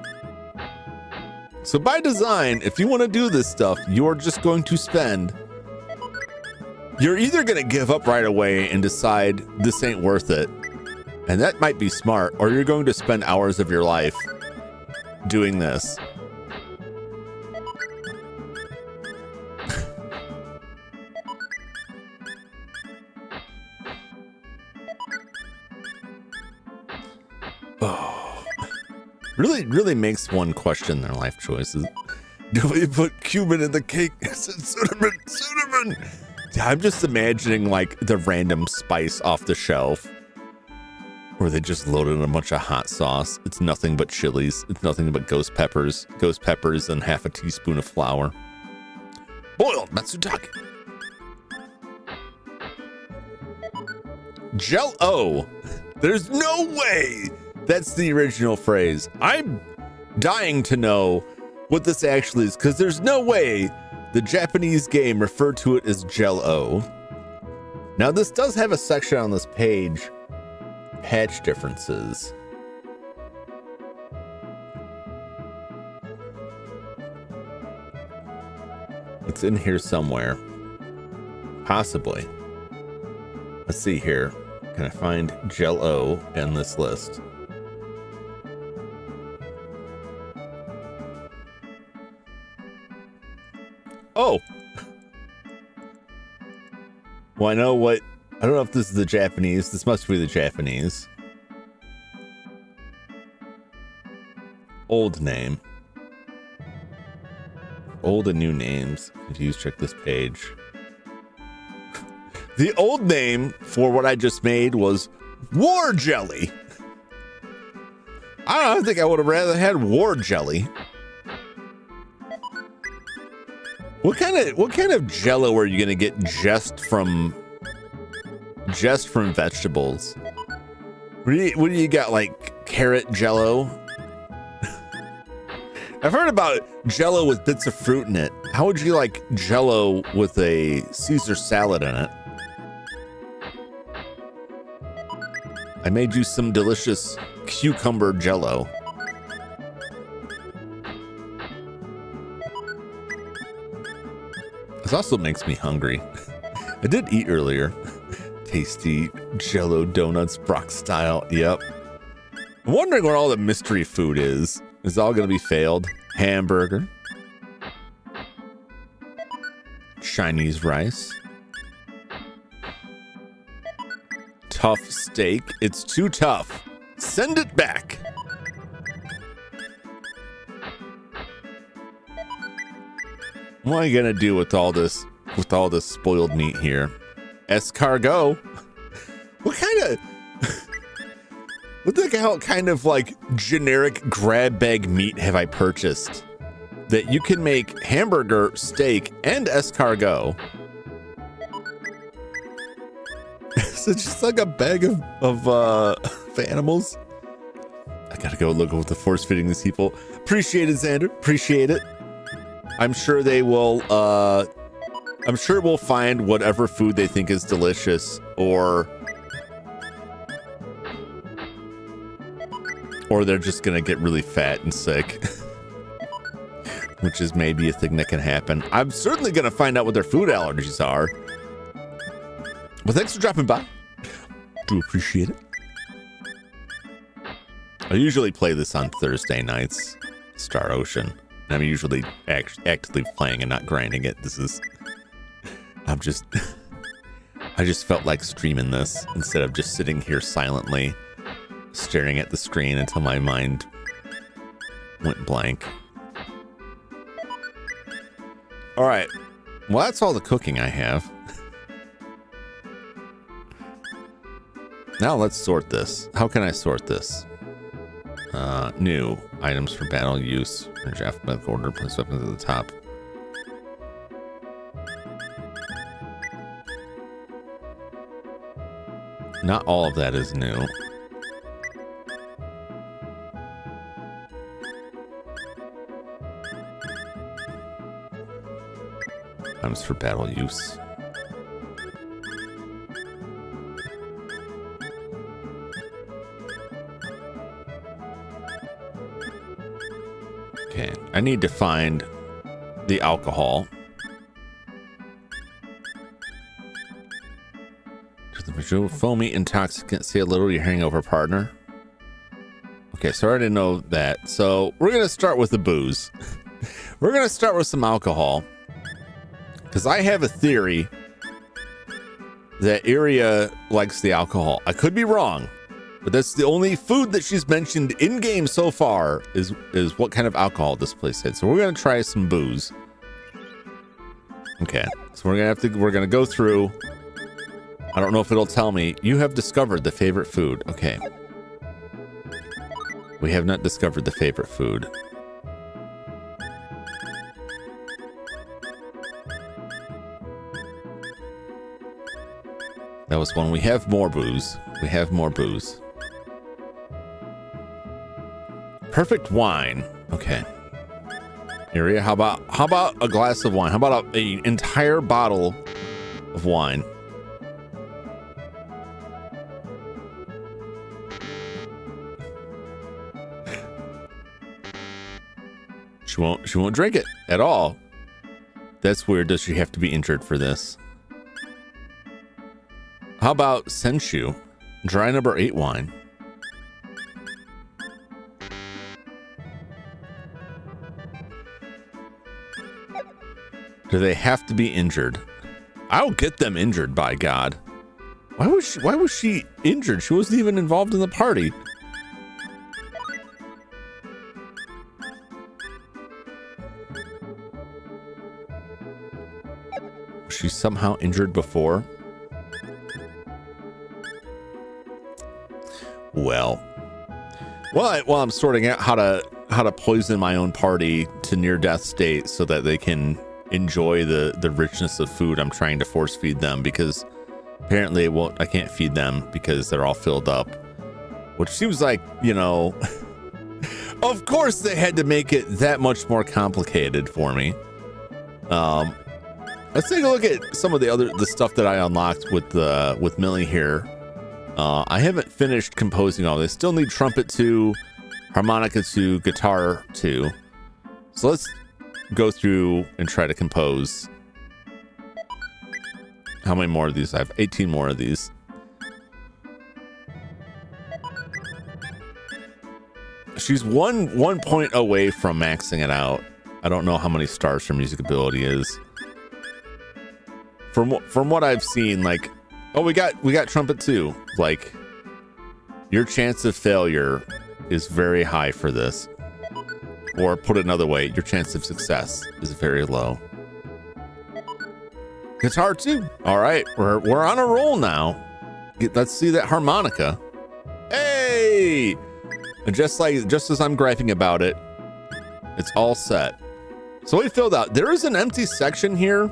So by design, if you want to do this stuff, you're just going to spend... You're either going to give up right away and decide this ain't worth it, and that might be smart, or you're going to spend hours of your life doing this. Oh, really makes one question their life choices. Do we put cumin in the cake? Cinnamon. I'm just imagining like the random spice off the shelf, where they just loaded in a bunch of hot sauce. It's nothing but chilies. It's nothing but ghost peppers, and half a teaspoon of flour. Boiled matsutake. Jell-O. There's no way that's the original phrase. I'm dying to know what this actually is, because there's no way the Japanese game referred to it as Jell-O. Now, this does have a section on this page, patch differences. It's in here somewhere. Possibly. Let's see here. Can I find Jell-O in this list? Oh. Well, I know what... I don't know if this is the Japanese. This must be the Japanese. Old name. Old and new names. Confused, check this page. The old name for what I just made was War Jelly. I don't think I would have rather had War Jelly. What kind of Jello are you gonna get just from vegetables? What do you got, like carrot Jello? I've heard about Jello with bits of fruit in it. How would you like Jello with a Caesar salad in it? I made you some delicious cucumber Jello. This also makes me hungry. I did eat earlier. Tasty Jello donuts, Brock style. Yep. I'm wondering where all the mystery food is. Is it all going to be failed? Hamburger. Chinese rice. Tough steak. It's too tough. Send it back. What am I gonna do with all this spoiled meat here? Escargot. What kind of like generic grab bag meat have I purchased that you can make hamburger, steak, and escargot? Is it just like a bag of animals? I gotta go look at what the force feeding these people. Appreciate it, Xander. Appreciate it. I'm sure they will. I'm sure we'll find whatever food they think is delicious, or or they're just gonna get really fat and sick. Which is maybe a thing that can happen. I'm certainly gonna find out what their food allergies are. But thanks for dropping by. Do appreciate it. I usually play this on Thursday nights, Star Ocean. And I'm usually actively playing and not grinding it. This is... I just felt like streaming this instead of just sitting here silently staring at the screen until my mind went blank. All right. Well, that's all the cooking I have. Now let's sort this. How can I sort this? New items for battle use. Arrange alphabetical order. Place weapons at the top. Not all of that is new. Items for battle use. Okay, I need to find the alcohol. To the visual foamy intoxicant, say a little your hangover partner. Okay, so I already know that. So we're gonna start with the booze. We're gonna start with some alcohol. Because I have a theory that Iria likes the alcohol. I could be wrong, but that's the only food that she's mentioned in game so far is what kind of alcohol this place had. So we're gonna try some booze. Okay, so we're gonna go through. I don't know if it'll tell me you have discovered the favorite food. Okay, we have not discovered the favorite food. That was one. We have more booze. We have more booze. Perfect wine. Okay. Iria, how about a glass of wine? How about an entire bottle of wine? She won't drink it at all. That's weird. Does she have to be injured for this? How about Senshu? Dry number 8 wine. Do they have to be injured? I'll get them injured, by God. Why was she injured? She wasn't even involved in the party. Was she somehow injured before? Well, while I'm sorting out how to poison my own party to near death state so that they can enjoy the richness of food I'm trying to force feed them, because apparently I can't feed them because they're all filled up, which seems like, you know, of course they had to make it that much more complicated for me. Let's take a look at some of the stuff that I unlocked with Millie here. I haven't finished composing all this. Still need trumpet 2, harmonica 2, guitar 2. So let's go through and try to compose. How many more of these? I have 18 more of these. She's one point away from maxing it out. I don't know how many stars her music ability is. From what I've seen, like, oh, we got trumpet 2. Like, your chance of failure is very high for this. Or put it another way, your chance of success is very low. Guitar 2. All right, we're on a roll now. Let's see that harmonica. Hey! And just as I'm griping about it, it's all set. So we filled out. There is an empty section here.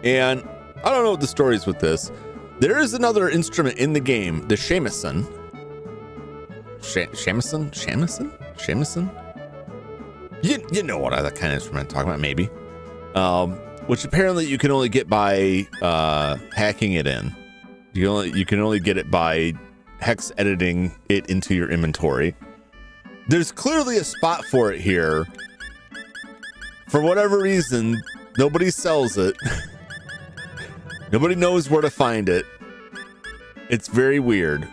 And I don't know what the story is with this. There is another instrument in the game, the shamisen. Shamisen? You know what other kind of instrument I'm talking about, maybe. Which apparently you can only get by hacking it in. You can only get it by hex editing it into your inventory. There's clearly a spot for it here. For whatever reason, nobody sells it. Nobody knows where to find it. It's very weird.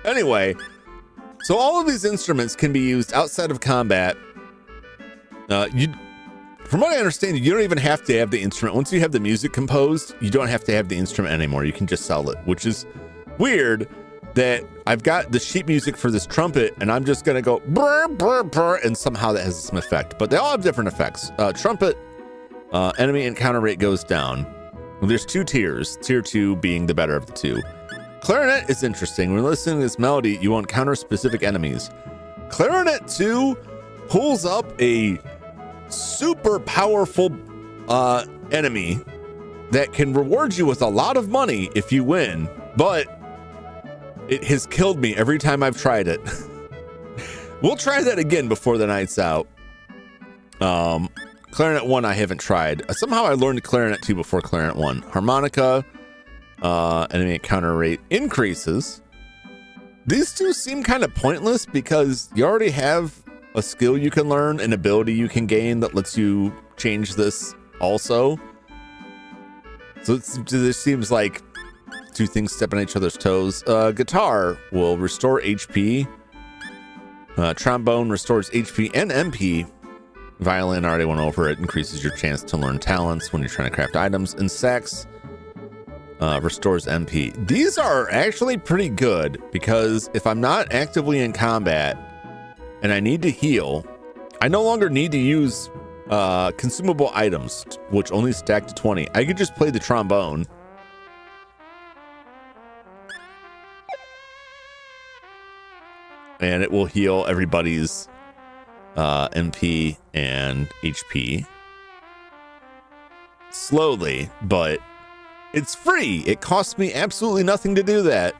Anyway, so all of these instruments can be used outside of combat. From what I understand, you don't even have to have the instrument. Once you have the music composed, you don't have to have the instrument anymore. You can just sell it, which is weird that I've got the sheet music for this trumpet and I'm just going to go brr, brr, brr, and somehow that has some effect. But they all have different effects. Trumpet, enemy encounter rate goes down. There's 2 tiers, tier 2 being the better of the 2. Clarinet is interesting. When listening to this melody, you won't encounter specific enemies. Clarinet 2 pulls up a super powerful enemy that can reward you with a lot of money if you win, but it has killed me every time I've tried it. We'll try that again before the night's out. Clarinet 1 I haven't tried. Somehow I learned Clarinet 2 before Clarinet 1. Harmonica, enemy encounter rate increases. These two seem kind of pointless because you already have a skill you can learn, an ability you can gain that lets you change this also. So this seems like 2 things stepping on each other's toes. Guitar will restore HP. Trombone restores HP and MP. Violin, already went over it, increases your chance to learn talents when you're trying to craft items. And sax restores MP. These are actually pretty good because if I'm not actively in combat and I need to heal, I no longer need to use consumable items, which only stack to 20. I could just play the trombone. And it will heal everybody's MP and HP slowly, but it's free. It costs me absolutely nothing to do that.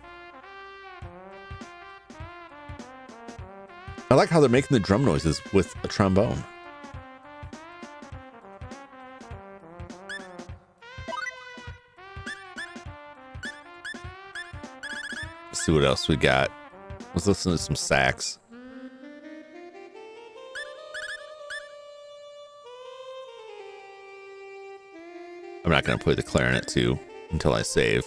I like how they're making the drum noises with a trombone. Let's see what else we got. Let's listen to some sax. I'm not going to play the clarinet too until I save.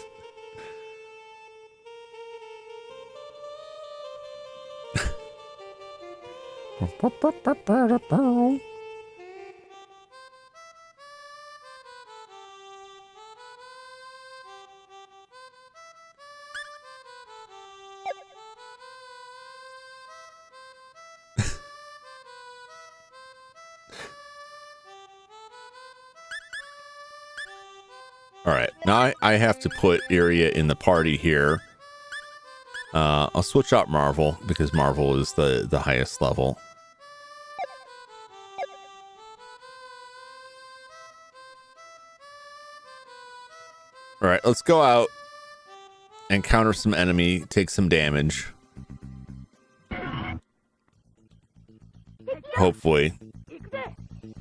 All right, now I have to put Iria in the party here. I'll switch out Marvel because Marvel is the highest level. All right, let's go out and counter some enemy, take some damage. Hopefully.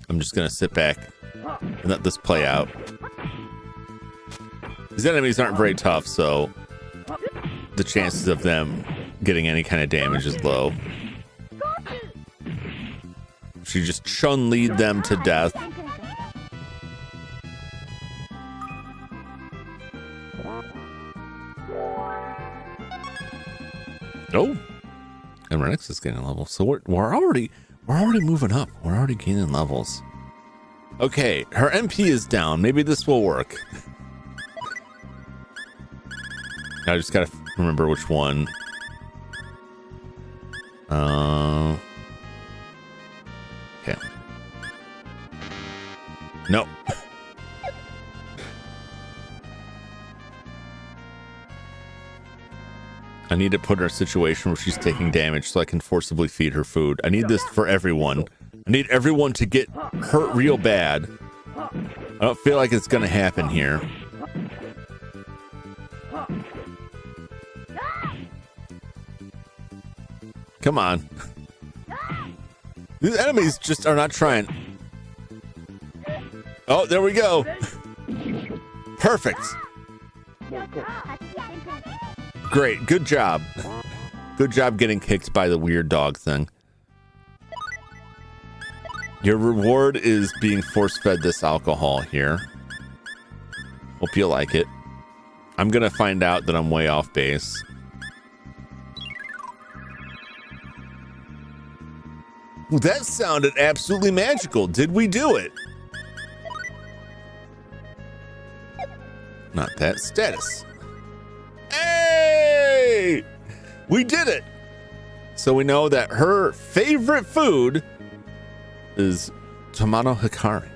I'm just gonna sit back and let this play out. These enemies aren't very tough, so the chances of them getting any kind of damage is low. She just Chun-Li'd them to death. Oh, and Renix is getting a level, so we're already moving up. We're already gaining levels. Okay, her MP is down. Maybe this will work. I just gotta remember which one. Okay. No. I need to put her in a situation where she's taking damage so I can forcibly feed her food. I need this for everyone. I need everyone to get hurt real bad. I don't feel like it's gonna happen here. Come on. These enemies just are not trying. Oh, there we go. Perfect. Great. Good job. Good job getting kicked by the weird dog thing. Your reward is being force-fed this alcohol here. Hope you like it. I'm going to find out that I'm way off base. Well, that sounded absolutely magical. Did we do it? Not that status. Hey! We did it! So we know that her favorite food is Tamano Hikari.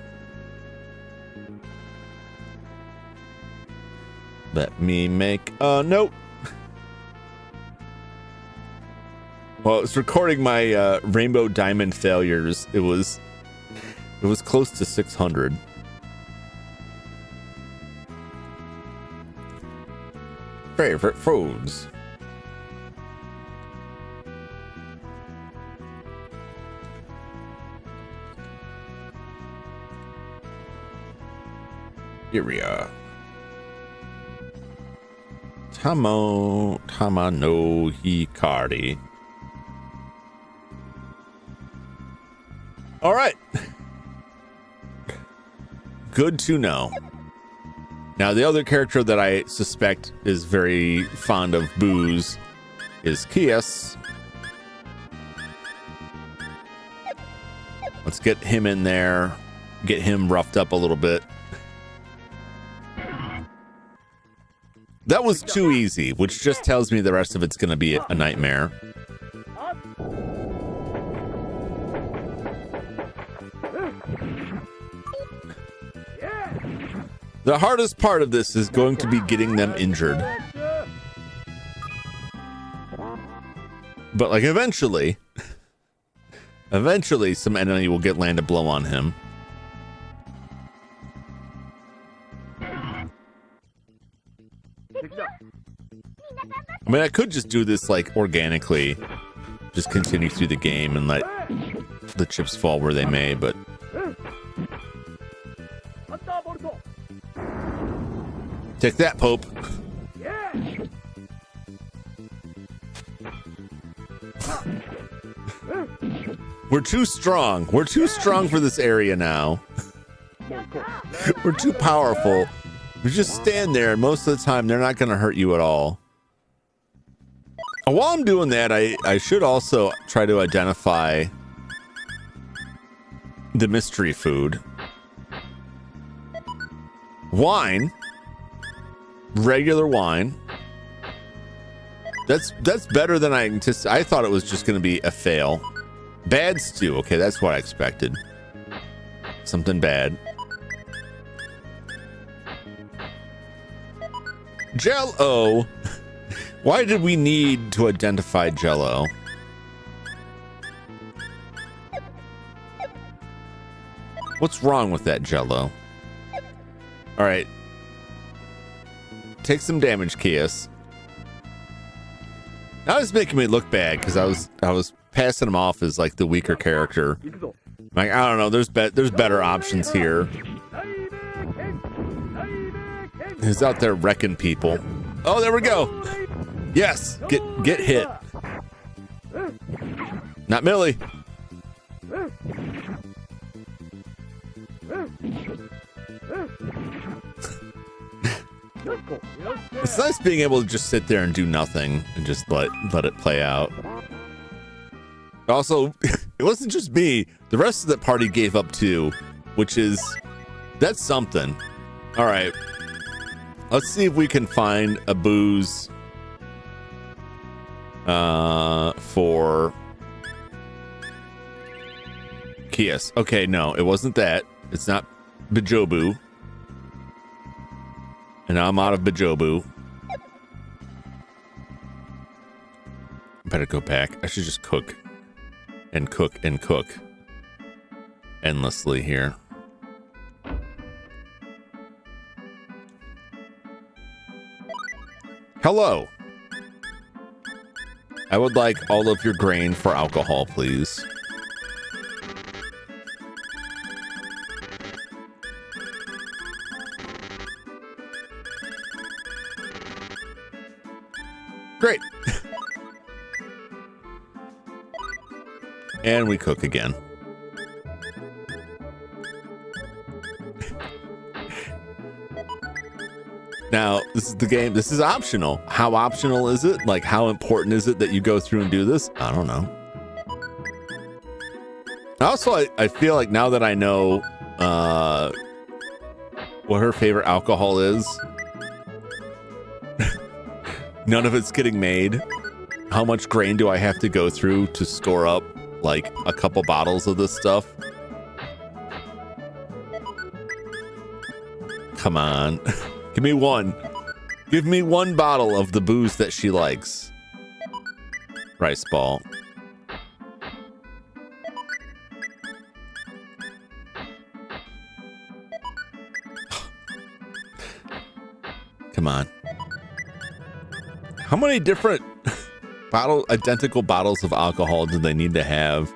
Let me make a note. Well, it's recording my Rainbow Diamond failures. It was close to 600. Favorite foods. Here we are. Tamano Hikari. All right. Good to know. Now, the other character that I suspect is very fond of booze is Kias. Let's get him in there. Get him roughed up a little bit. That was too easy, which just tells me the rest of it's going to be a nightmare. The hardest part of this is going to be getting them injured. But like eventually some enemy will get land a blow on him. I mean, I could just do this like organically, just continue through the game and let the chips fall where they may, but take that, Pope. We're too strong. We're too strong for this area now. We're too powerful. We just stand there, and most of the time, they're not going to hurt you at all. While I'm doing that, I should also try to identify the mystery food. Wine. Regular wine. That's better than I anticipated. I thought it was just going to be a fail. Bad stew. Okay, that's what I expected. Something bad. Jell-O. Why did we need to identify Jell-O? What's wrong with that Jell-O? All right. Take some damage, Kias. Now it's making me look bad because I was passing him off as like the weaker character. Like, I don't know, there's better options here. He's out there wrecking people. Oh, there we go. Yes, get hit. Not Millie. It's nice being able to just sit there and do nothing and just let it play out. Also, it wasn't just me. The rest of the party gave up too, which is, that's something. All right. Let's see if we can find a booze for Kias. Okay, no, it wasn't that. It's not Bijobu. And now I'm out of Bijobu. Better go back. I should just cook and cook and cook endlessly here. Hello. I would like all of your grain for alcohol, please. And we cook again. Now, this is the game. This is optional. How optional is it? Like, how important is it that you go through and do this? I don't know. Also, I feel like now that I know what her favorite alcohol is, none of it's getting made. How much grain do I have to go through to store up like a couple bottles of this stuff? Come on. Give me one. Give me one bottle of the booze that she likes. Rice ball. Come on. How many different identical bottles of alcohol do they need to have?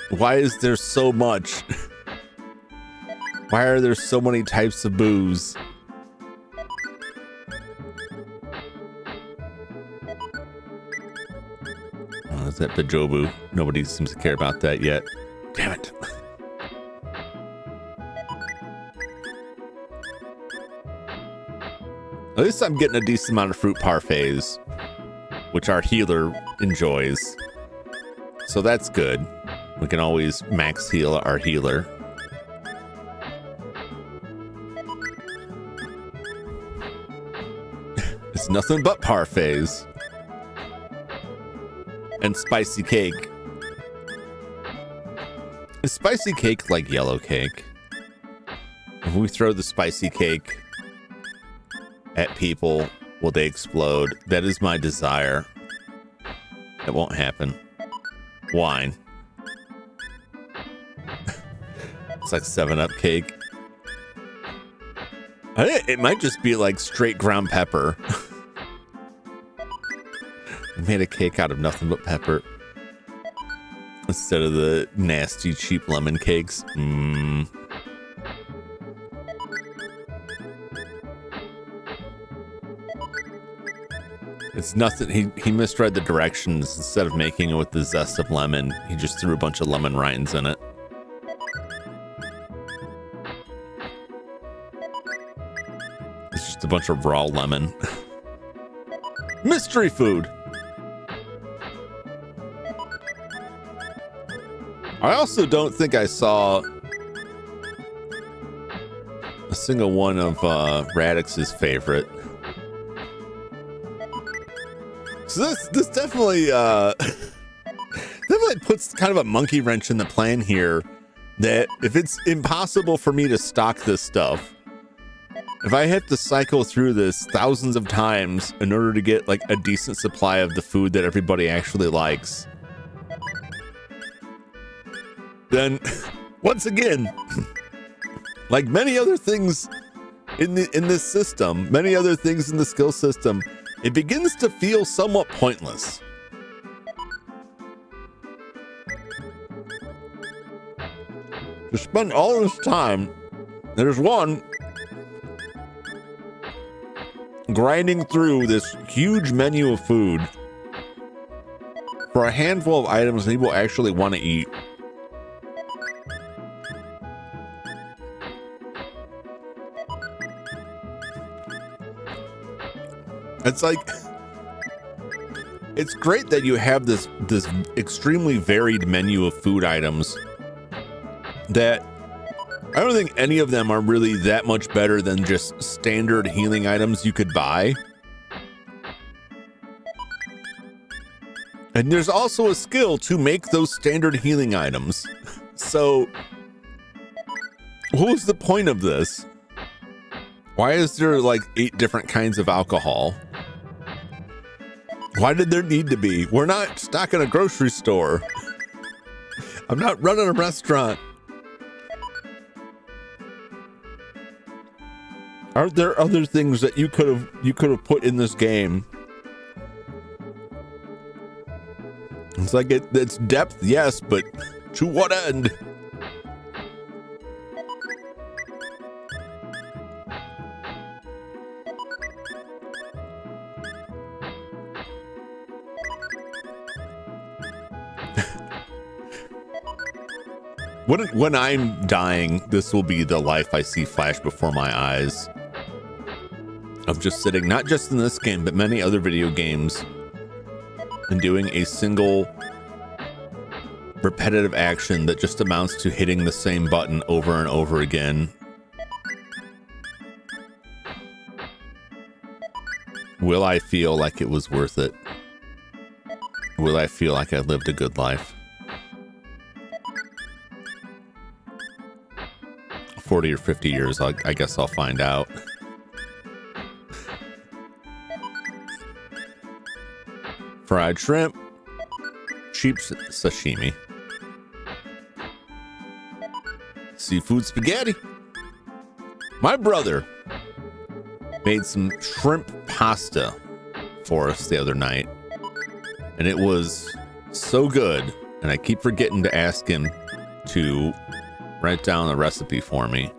Why is there so much? Why are there so many types of booze? Oh, that's that Bajobu. Nobody seems to care about that yet. Damn it. At least I'm getting a decent amount of fruit parfaits, which our healer enjoys. So that's good. We can always max heal our healer. It's nothing but parfaits. And spicy cake. Is spicy cake like yellow cake? If we throw the spicy cake at people, will they explode? That is my desire. It won't happen. Wine. It's like 7-Up cake. It might just be like straight ground pepper. I made a cake out of nothing but pepper instead of the nasty cheap lemon cakes. It's nothing. He misread the directions. Instead of making it with the zest of lemon, he just threw a bunch of lemon rinds in it. It's just a bunch of raw lemon. Mystery food. I also don't think I saw a single one of Radix's favorite. So this definitely definitely puts kind of a monkey wrench in the plan here, that if it's impossible for me to stock this stuff, if I have to cycle through this thousands of times in order to get like a decent supply of the food that everybody actually likes, then once again, like many other things in this system, many other things in the skill system, it begins to feel somewhat pointless. To spend all this time, there's one, grinding through this huge menu of food for a handful of items people actually want to eat. It's like, it's great that you have this extremely varied menu of food items that I don't think any of them are really that much better than just standard healing items you could buy. And there's also a skill to make those standard healing items. So what was the point of this? Why is there like 8 different kinds of alcohol? Why did there need to be? We're not stocking a grocery store. I'm not running a restaurant. Aren't there other things that you could have put in this game? It's like it's depth, yes, but to what end? When I'm dying, this will be the life I see flash before my eyes. Of just sitting, not just in this game, but many other video games, and doing a single repetitive action that just amounts to hitting the same button over and over again. Will I feel like it was worth it? Will I feel like I lived a good life? 40 or 50 years, I guess I'll find out. Fried shrimp, cheap sashimi, seafood spaghetti. My brother made some shrimp pasta for us the other night, and it was so good, and I keep forgetting to ask him to write down a recipe for me.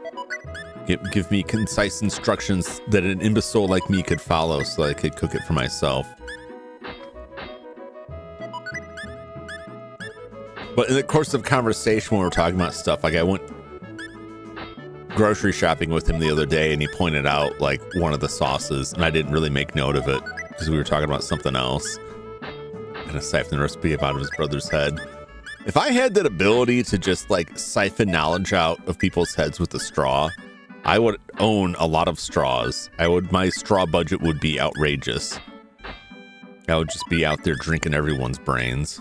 Give me concise instructions that an imbecile like me could follow so I could cook it for myself. But in the course of conversation, when we were talking about stuff, like I went grocery shopping with him the other day, and he pointed out like one of the sauces, and I didn't really make note of it because we were talking about something else. And I siphoned the recipe out of his brother's head. If I had that ability to just like siphon knowledge out of people's heads with a straw, I would own a lot of straws. My straw budget would be outrageous. I would just be out there drinking everyone's brains.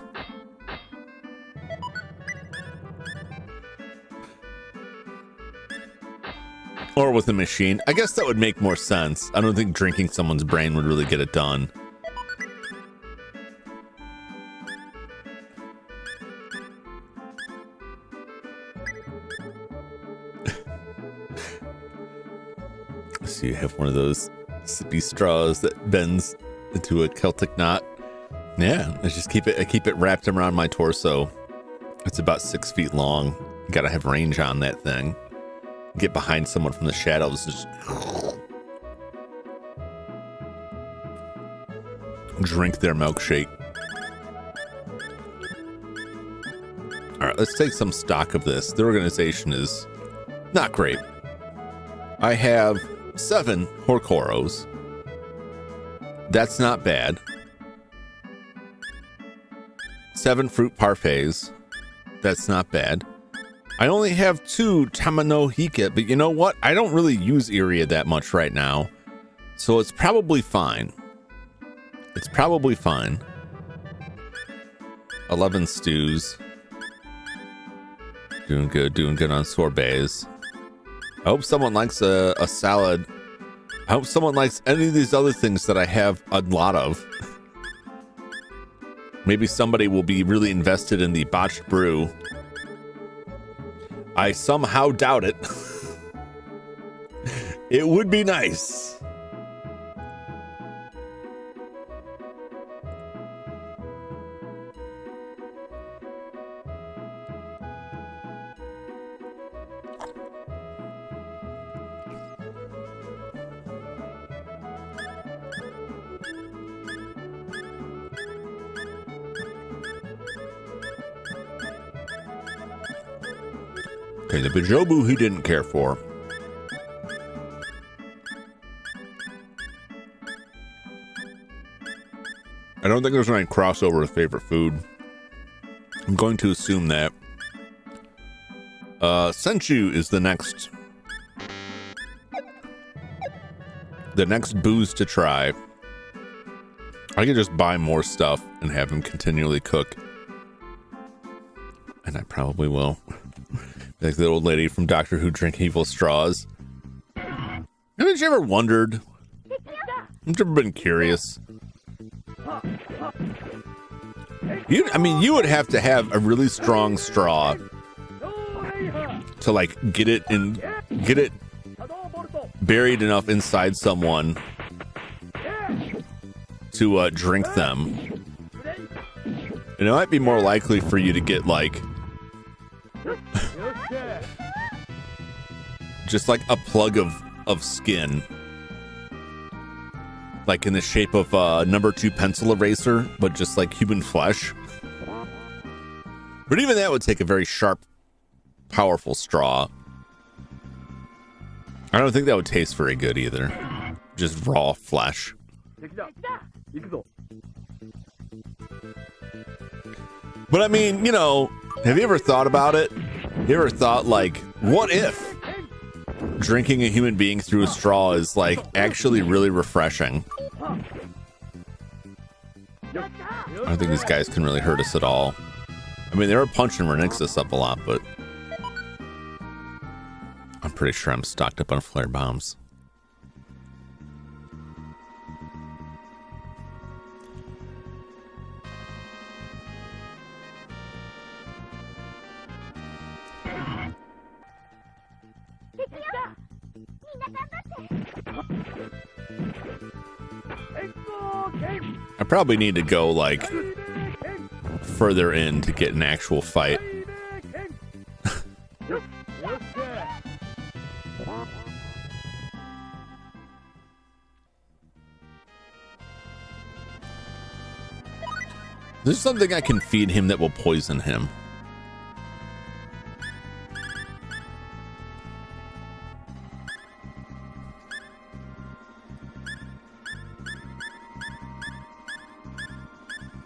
Or with a machine. I guess that would make more sense. I don't think drinking someone's brain would really get it done. So you have one of those sippy straws that bends into a Celtic knot. Yeah, I keep it wrapped around my torso. It's about 6 feet long. You gotta have range on that thing. Get behind someone from the shadows, just drink their milkshake. All right, let's take some stock of this. The organization is not great. I have 7 Horkoros. That's not bad. 7 fruit parfaits. That's not bad. I only have 2 Tamano Hika, but you know what? I don't really use Iria that much right now, so it's probably fine. It's probably fine. 11 stews. Doing good on sorbets. I hope someone likes a salad. I hope someone likes any of these other things that I have a lot of. Maybe somebody will be really invested in the botched brew. I somehow doubt it. It would be nice. Okay, the Bijobu he didn't care for. I don't think there's any crossover with favorite food. I'm going to assume that Senchu is the next booze to try. I could just buy more stuff and have him continually cook. And I probably will. Like the old lady from Doctor Who drinking evil straws. Haven't you ever wondered? Haven't you ever been curious? You would have to have a really strong straw to like get it buried enough inside someone to drink them. And it might be more likely for you to get like just like a plug of skin, like in the shape of number 2 pencil eraser, but just like human flesh. But even that would take a very sharp powerful straw. I don't think that would taste very good either. Just raw flesh. But I mean, you know, have you ever thought about it? You ever thought, like, what if drinking a human being through a straw is, like, actually really refreshing? I don't think these guys can really hurt us at all. I mean, they were punching Renixis up a lot, but I'm pretty sure I'm stocked up on flare bombs. I probably need to go, like, further in to get an actual fight. There's something I can feed him that will poison him.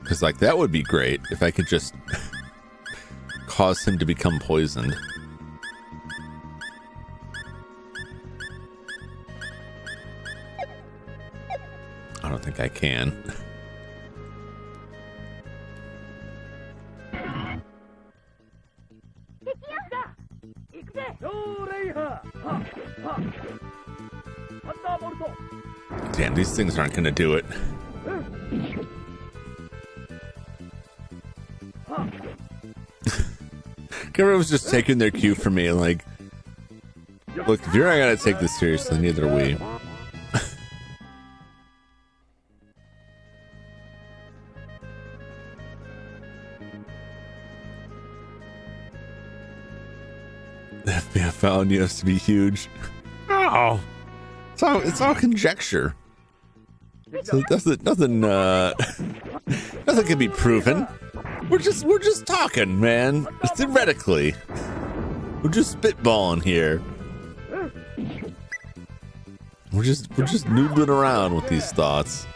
Because, like, that would be great if I could just cause him to become poisoned. I don't think I can. Damn, these things aren't going to do it. Everyone's just taking their cue from me, like, look, if you're not gonna take this seriously, neither are we. The FBI found you has to be huge. Oh, it's all conjecture. So nothing can be proven. We're just talking, man. Theoretically, we're just spitballing here. We're just noodling around with these thoughts.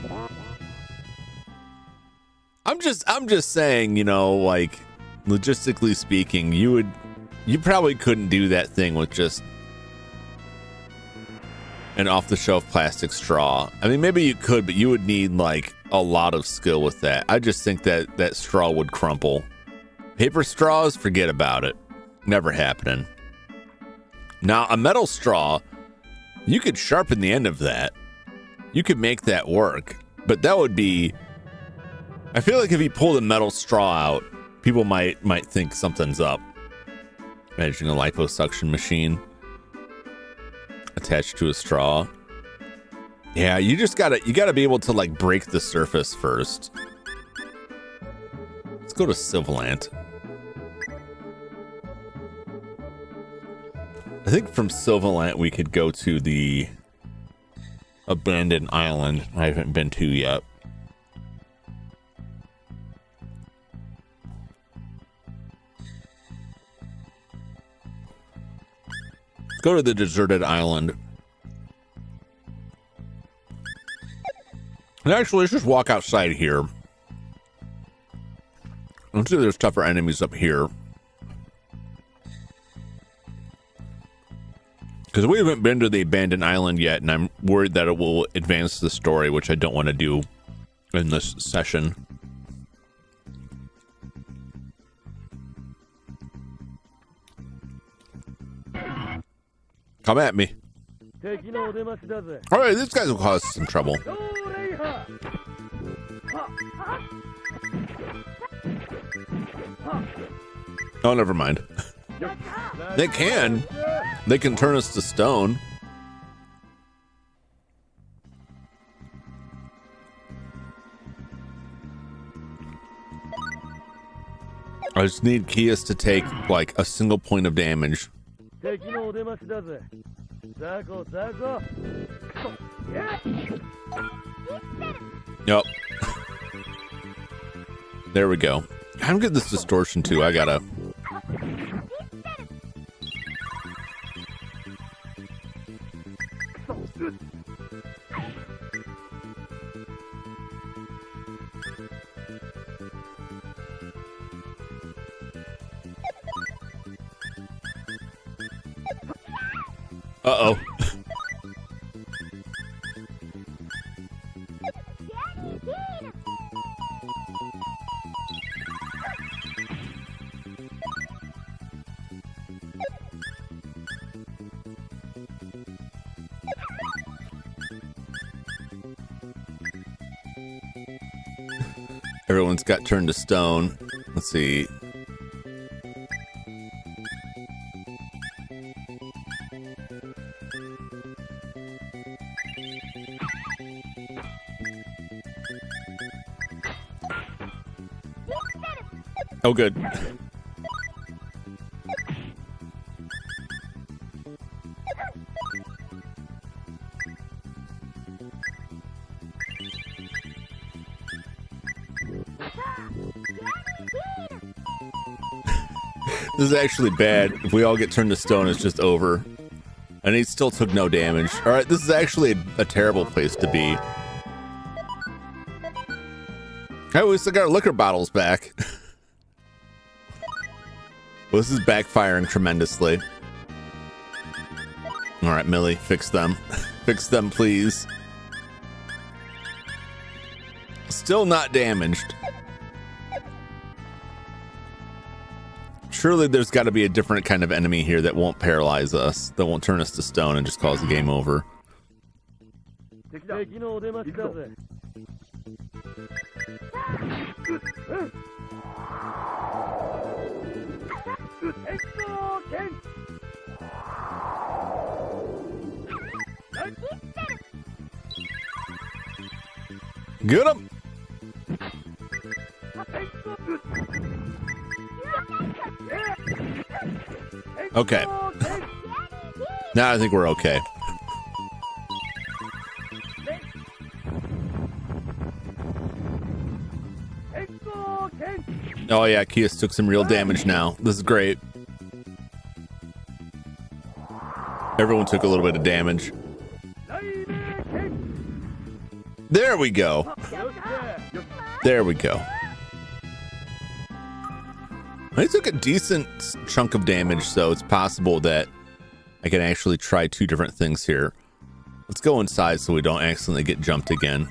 I'm just saying, you know, like, logistically speaking, you probably couldn't do that thing with just an off-the-shelf plastic straw. I mean, maybe you could, but you would need, like, a lot of skill with that. I just think that straw would crumple. Paper straws, forget about it. Never happening. Now, a metal straw, you could sharpen the end of that. You could make that work. But that would be... I feel like if you pull the metal straw out, people might think something's up. Imagine a liposuction machine attached to a straw. Yeah, you gotta be able to, like, break the surface first. Let's go to Civilant. I think from Civilant we could go to the abandoned island I haven't been to yet. Let's go to the deserted island. And actually, let's just walk outside here. Let's see if there's tougher enemies up here. Because we haven't been to the abandoned island yet, and I'm worried that it will advance the story, which I don't want to do in this session. Come at me. Alright, these guys will cause some trouble. Oh, never mind. They can. They can turn us to stone. I just need Kias to take, like, a single point of damage. Yep. There we go. I'm getting this distortion too. I gotta Uh-oh. Everyone's got turned to stone. Let's see. Oh, good. This is actually bad. If we all get turned to stone, it's just over. And he still took no damage. All right, this is actually a terrible place to be. Hey, we still got our liquor bottles back. Well, this is backfiring tremendously. All right, Millie, fix them. Fix them, please. Still not damaged. Surely there's got to be a different kind of enemy here that won't paralyze us, that won't turn us to stone and just cause the game over. Get him! Okay. Now I think we're okay. Oh yeah, Kias took some real damage now. This is great. Everyone took a little bit of damage. There we go. There we go. I took a decent chunk of damage, so it's possible that I can actually try two different things here. Let's go inside so we don't accidentally get jumped again.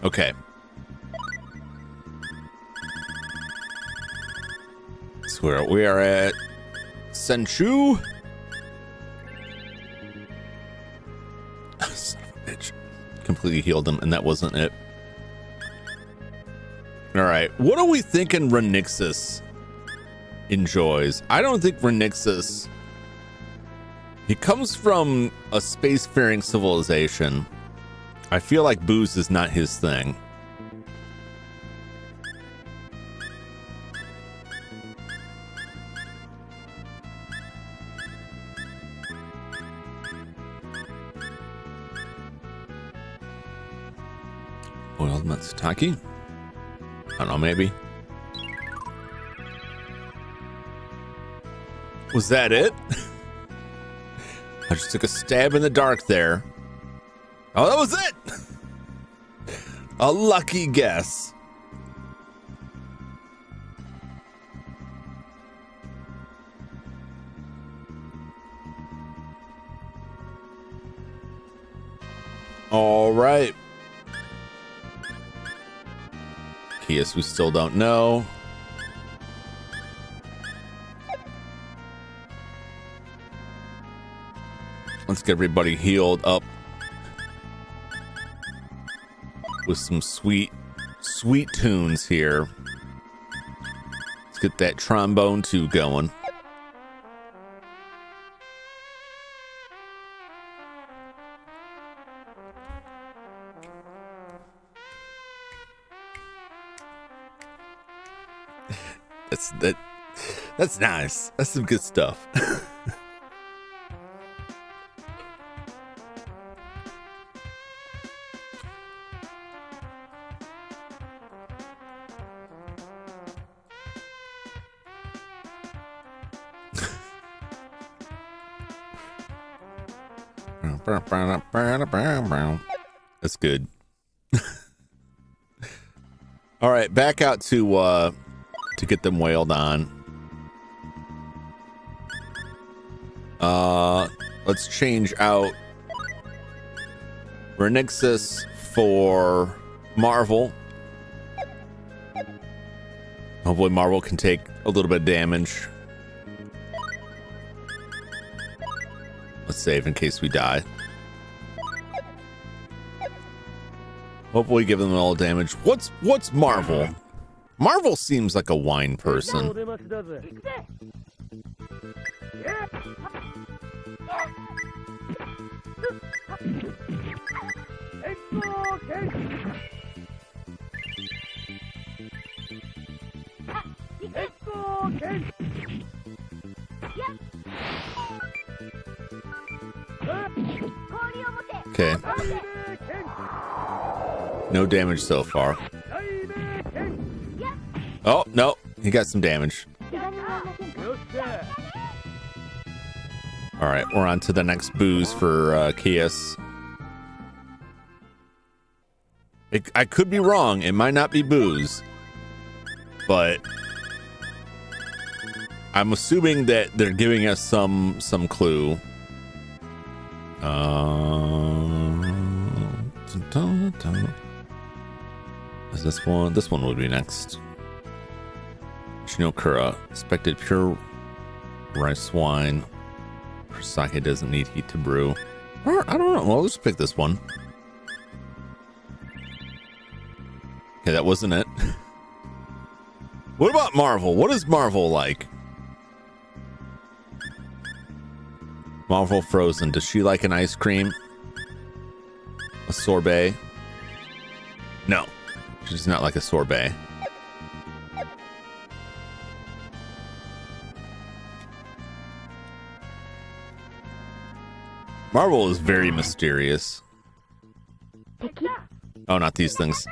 Okay. So we are at Senchu. Son of a bitch. Completely healed him, and that wasn't it. All right. What are we thinking Renixus enjoys? I don't think Renixus... He comes from a spacefaring civilization. I feel like booze is not his thing. Boiled Matsutake? I don't know, maybe. Was that it? I just took a stab in the dark there. Oh, that was it! A lucky guess. All right. Kias, we still don't know. Let's get everybody healed up with some sweet tunes here. Let's get that trombone 2 going. That's nice. That's some good stuff. That's good. All right, back out to get them wailed on. let's change out Renixis for Marvel. Hopefully Marvel can take a little bit of damage. Let's save in case we die. Hopefully give them all damage. What's Marvel? Marvel seems like a wine person. Okay. No damage so far. Oh, no. He got some damage. Alright, we're on to the next booze for Kias. I could be wrong. It might not be booze. But I'm assuming that they're giving us some clue. Is this one? This one would be next. Shinokura. Expected pure rice wine. Sake doesn't need heat to brew. Or, I don't know. Well, let's pick this one. Okay, that wasn't it. What about Marvel? What is Marvel like? Marvel Frozen. Does she like an ice cream? A sorbet? No. She does not like a sorbet. Marvel is very mysterious. Oh, not these things.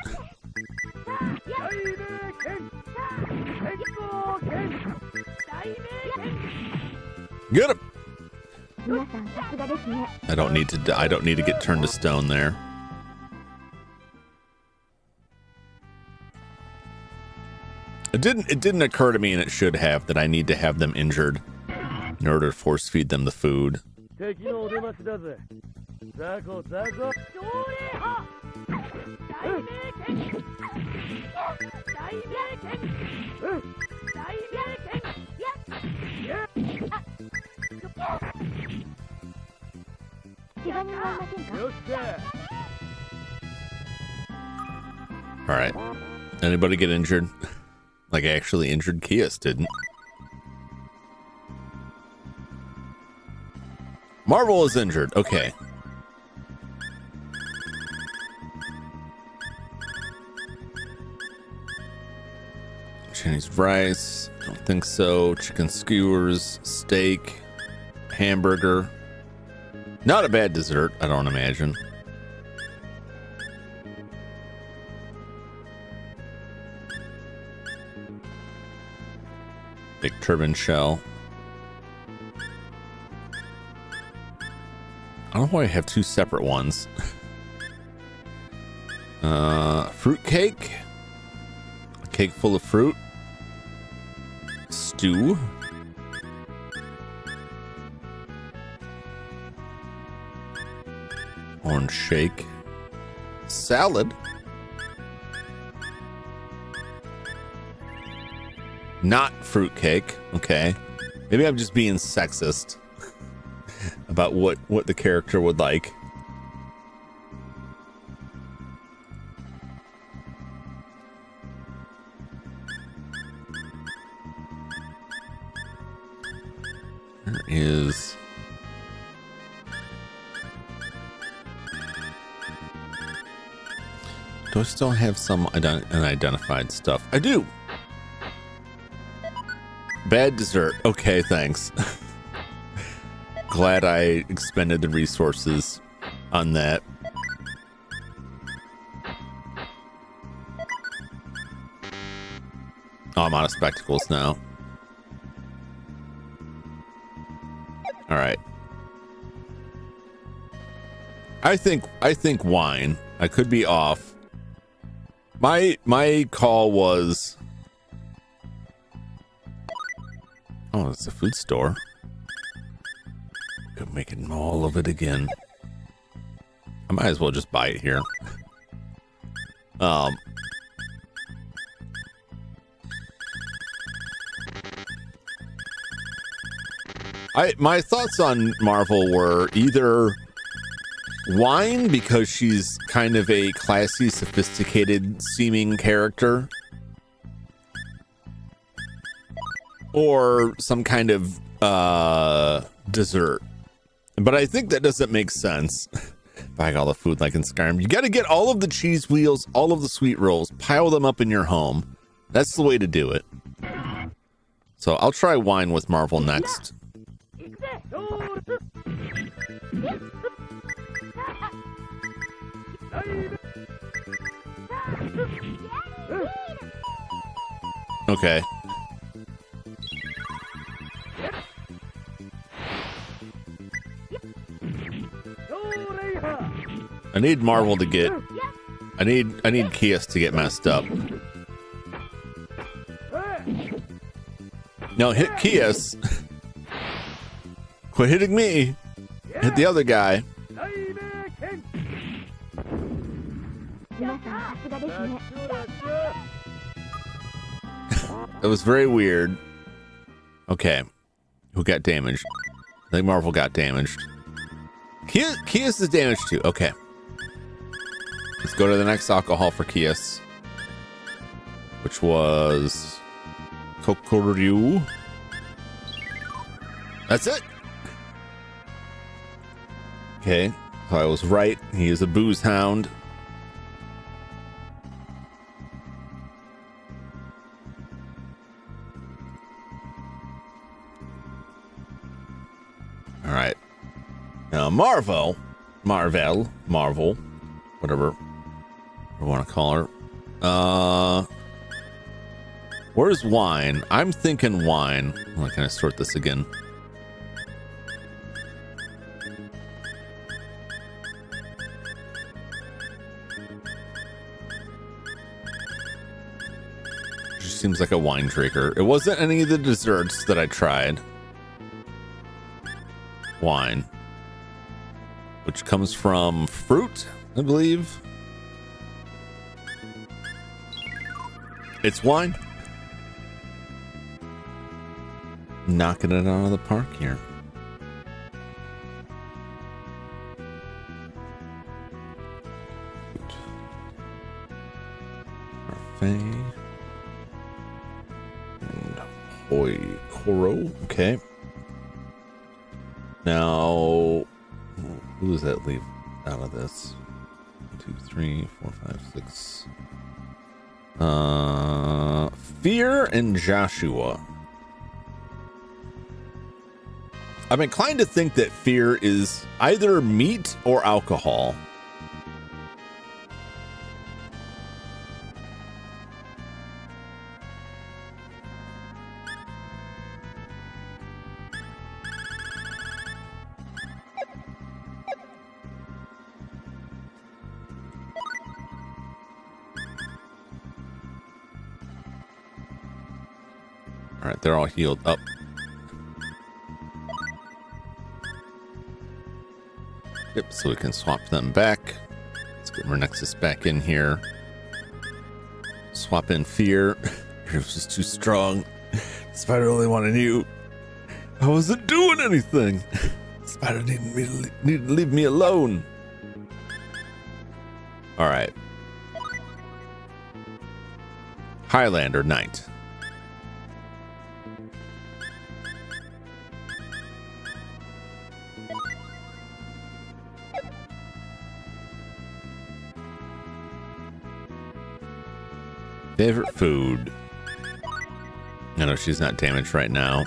Get him! I don't need to get turned to stone there. It didn't occur to me, and it should have, that I need to have them injured in order to force feed them the food. All right. Anybody get injured? Like actually injured? Kias didn't. Marvel is injured. Okay. Chinese rice. Don't think so. Chicken skewers. Steak. Hamburger. Not a bad dessert, I don't imagine. Big turban shell. I don't know why I have two separate ones. Fruit cake. A cake full of fruit. Stew. Orange shake. Salad. Not fruit cake. Okay. Maybe I'm just being sexist about what the character would like. There is... Do I still have some unidentified stuff? I do. Bad dessert. Okay, thanks. Glad I expended the resources on that. Oh, I'm out of spectacles now. All right. I think wine. I could be off. My call was... Oh, it's a food store. I'm making all of it again. I might as well just buy it here. My thoughts on Marvel were either wine because she's kind of a classy, sophisticated seeming character, or some kind of dessert. But I think that doesn't make sense. Buying all the food like in Skyrim. You got to get all of the cheese wheels, all of the sweet rolls, pile them up in your home. That's the way to do it. So I'll try wine with Marvel next. Okay. I need Marvel to get... I need Kias to get messed up. No, hit Kias. Quit hitting me. Hit the other guy. It was very weird. Okay. Who got damaged? I think Marvel got damaged. Kias is damaged too. Okay. Let's go to the next alcohol for Kias, which was Kokoryu. That's it. Okay. So I was right. He is a booze hound. All right. Now Marvel, whatever I want to call her. Where's wine? I'm thinking wine. Well, can I sort this again? She seems like a wine drinker. It wasn't any of the desserts that I tried. Wine, which comes from fruit, I believe. It's wine. Knocking it out of the park here. Parfait. And Hoi Koro. Okay. Now, who does that leave out of this? 1, 2, 3, 4, 5, 6. Fear and Joshua. I'm inclined to think that fear is either meat or alcohol. All right, they're all healed up. Yep, so we can swap them back. Let's get Renexus back in here. Swap in Fear. It was just too strong. Spider only wanted you. I wasn't doing anything. Spider needed to leave me alone. All right. Highlander Knight. Favorite food. I know she's not damaged right now.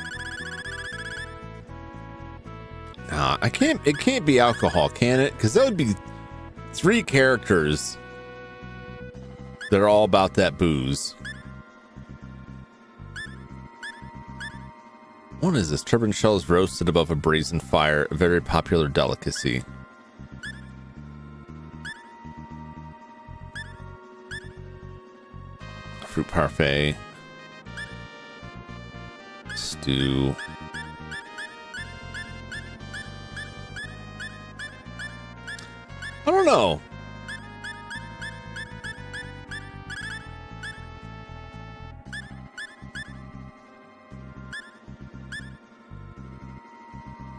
It can't be alcohol, can it? Because that would be 3 characters that are all about that booze. What is this? Turban shells roasted above a brazen fire, a very popular delicacy. Fruit parfait. Stew. I don't know.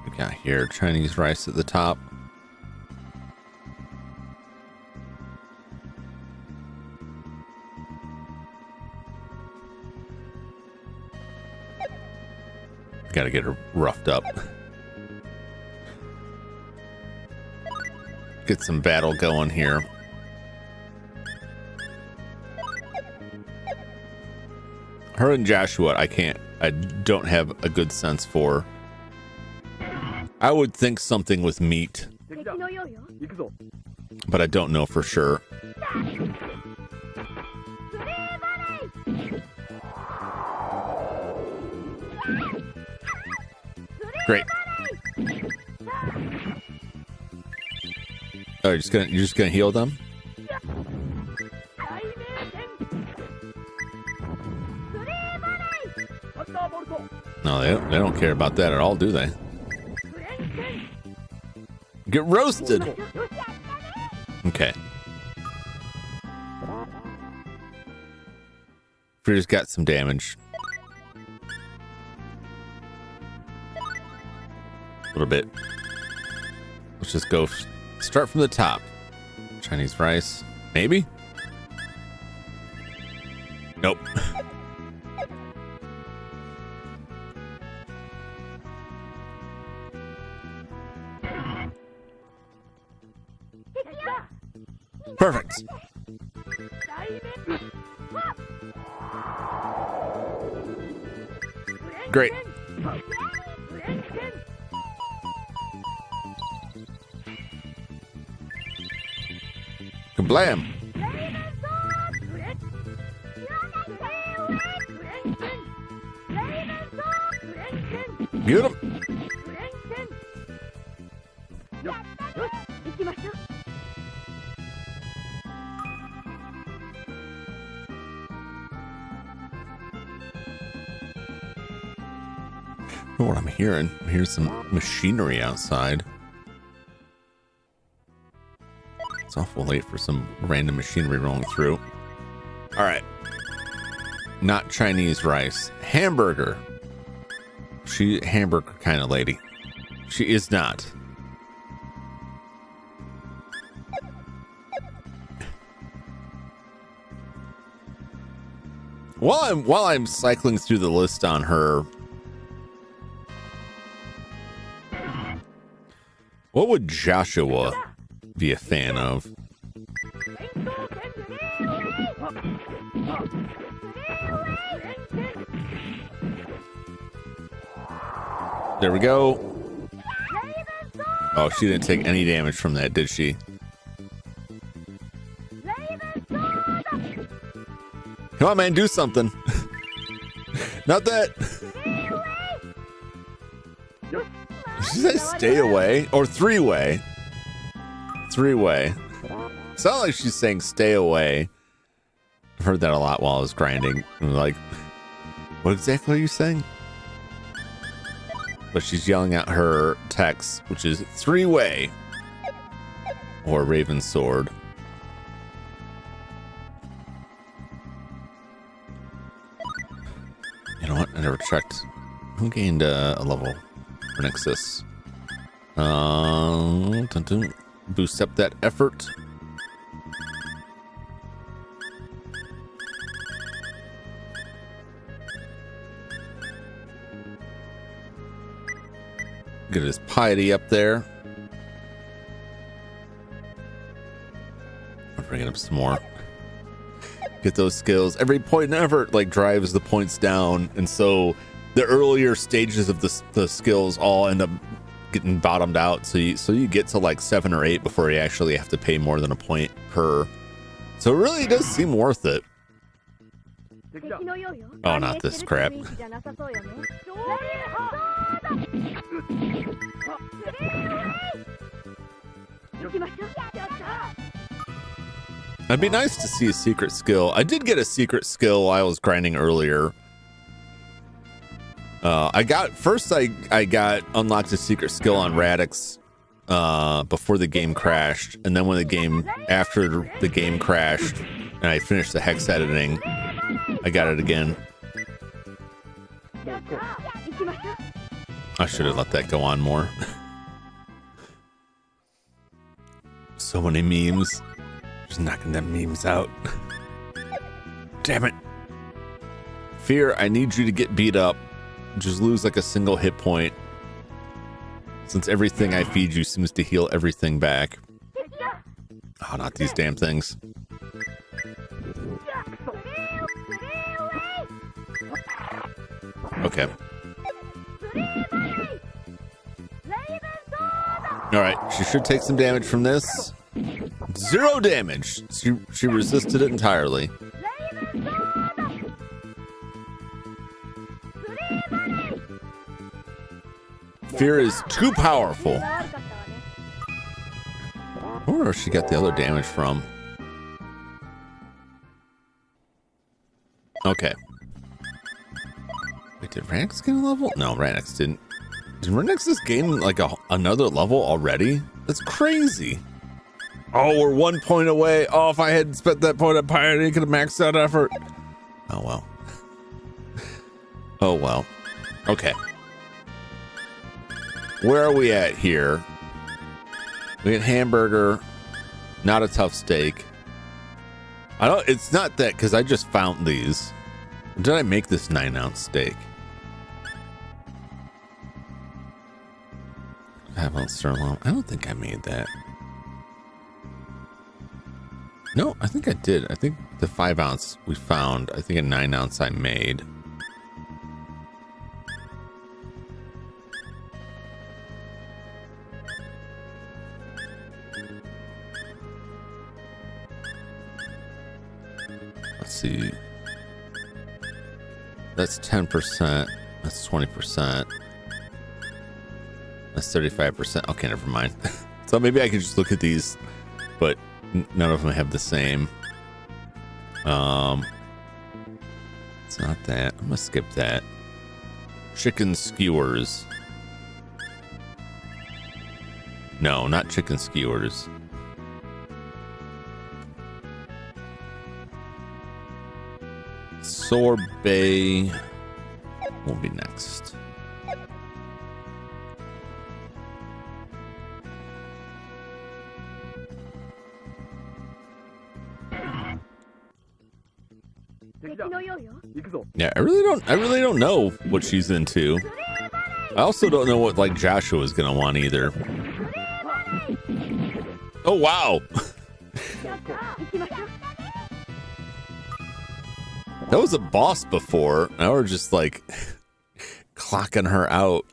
We got here Chinese rice at the top. Got to get her roughed up. Get some battle going here. Her and Joshua, I don't have a good sense for. I would think something with meat, but I don't know for sure. Great. Oh, you're just gonna heal them? No, they don't care about that at all, do they? Get roasted. Okay. Frieda's got some damage. A little bit. Let's just go start from the top. Chinese rice. Maybe? Nope. Perfect. Great. Kablam. Get him. Know what I'm hearing? I'm hearing some machinery outside. It's awful late for some random machinery rolling through. All right. Not Chinese rice. Hamburger. She hamburger kind of lady. She is not. While I'm cycling through the list on her, what would Joshua be a fan of? There we go. Oh, she didn't take any damage from that, did she? Come on, man, do something. Not that. Did she say stay away? Or three-way? Three-way. Sounds like she's saying stay away. I've heard that a lot while I was grinding. I'm like, what exactly are you saying? But she's yelling at her text, which is three-way. Or Raven Sword. You know what? I never checked. Who gained a level for Nexus? Boost up that effort. Get his piety up there. I'll bring it up some more. Get those skills. Every point and effort like drives the points down, and so the earlier stages of the skills all end up getting bottomed out. So you get to like 7 or 8 before you actually have to pay more than a point per. So it really does seem worth it. Oh, not this crap. It'd be nice to see a secret skill. I did get a secret skill while I was grinding earlier. I got unlocked a secret skill on Radix before the game crashed, and then after the game crashed and I finished the hex editing, I got it again. I should have let that go on more. So many memes. Just knocking them memes out. Damn it. Fear, I need you to get beat up. Just lose like a single hit point. Since everything I feed you seems to heal everything back. Oh, not these damn things. Okay. Alright, she should take some damage from this. 0 damage. She resisted it entirely. Fear is too powerful. Where she got the other damage from? Okay. Wait, did Ranix get a level? No, Ranix didn't. Did Ranix just gain like another level already? That's crazy. Oh, we're 1 point away. Oh, if I hadn't spent that point on Pioneer, I could have maxed out effort. Oh, well. Oh, well. Okay. Where are we at here? We get hamburger, not a tough steak. It's not that, because I just found these. Did I make this 9-ounce steak? 5-ounce sirloin. I don't think I made that. No, I think I did. I think the 5-ounce we found. I think a 9-ounce I made. Let's see. That's 10%. That's 20%. That's 35%. Okay, never mind. So maybe I could just look at these, but none of them have the same. It's not that. I'm gonna skip that. Chicken skewers. No, not chicken skewers. Sorbet will be next. Yeah, I really don't know what she's into. I also don't know what like Joshua is gonna want either. Oh wow. That was a boss before. Now we're just like clocking her out.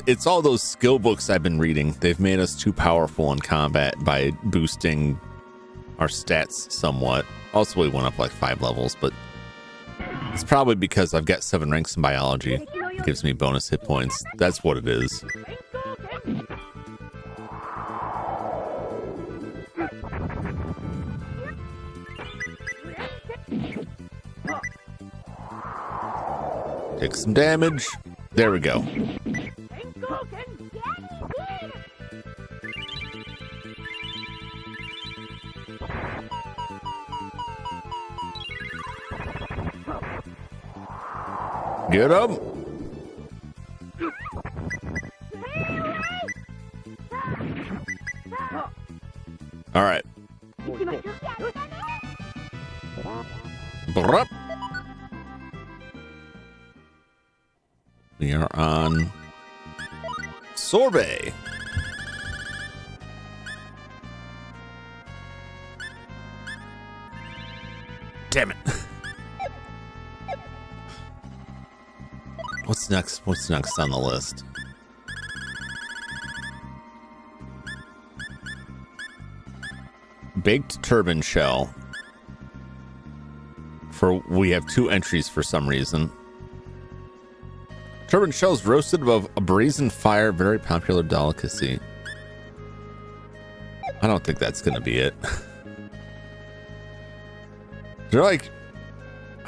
It's all those skill books I've been reading. They've made us too powerful in combat by boosting our stats somewhat. Also, we went up like 5 levels, but it's probably because I've got 7 ranks in biology. It gives me bonus hit points. That's what it is. Take some damage. There we go. Get him. All right. Brup. We are on Sorbet. Damn it. What's next? What's next on the list? Baked turban shell. We have 2 entries for some reason. Turban shells roasted above a brazen fire, very popular delicacy. I don't think that's gonna be it. They're like,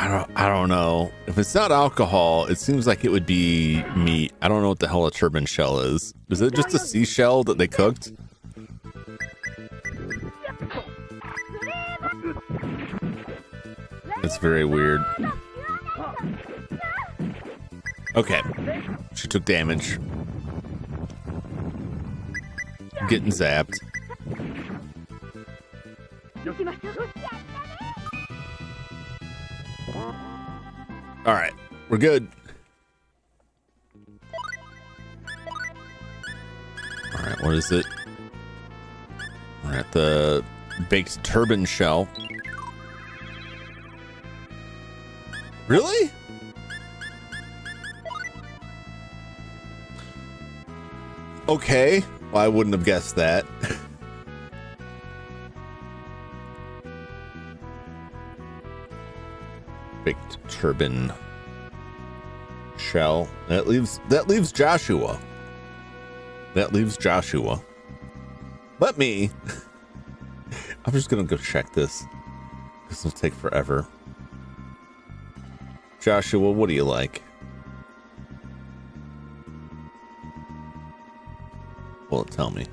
I don't know. If it's not alcohol, it seems like it would be meat. I don't know what the hell a turban shell is. Is it just a seashell that they cooked? It's very weird. Okay. She took damage. Getting zapped. All right, we're good. All right, what is it? We're at the baked turban shell. Really? Okay. Well, I wouldn't have guessed that. Baked turban shell. That leaves Joshua. That leaves Joshua. Let me. I'm just gonna go check this. This will take forever. Joshua, what do you like? Will it tell me?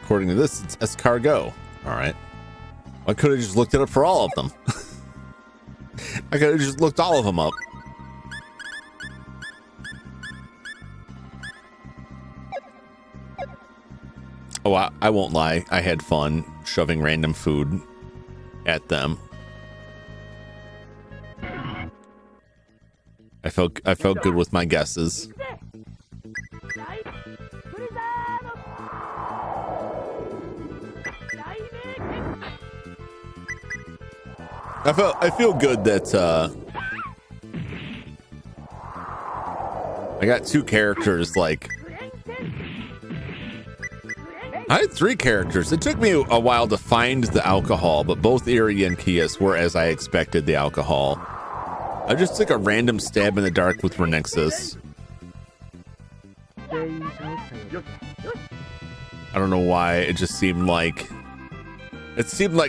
According to this, it's escargot. All right. I could have just looked it up for all of them. I could have just looked all of them up. Oh, I won't lie. I had fun shoving random food at them. I felt good with my guesses. I feel good that I got two characters. Like, I had three characters. It took me a while to find the alcohol, but both Eri and Kias were as I expected the alcohol. I just took a random stab in the dark with Renixis. I don't know why. It just seemed like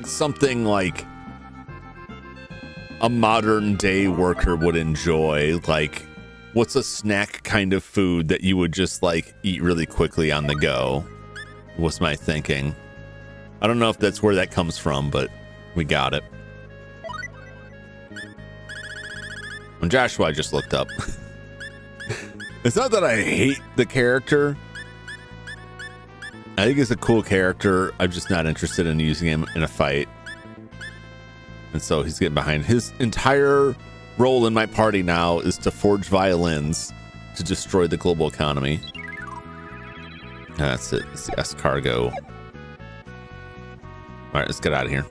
something like a modern day worker would enjoy. Like, what's a snack kind of food that you would just like eat really quickly on the go? Was my thinking. I don't know if that's where that comes from, but we got it. When Joshua, I just looked up. It's not that I hate the character. I think he's a cool character. I'm just not interested in using him in a fight. And so he's getting behind. His entire role in my party now is to forge violins to destroy the global economy. That's it. It's the escargot. All right, let's get out of here.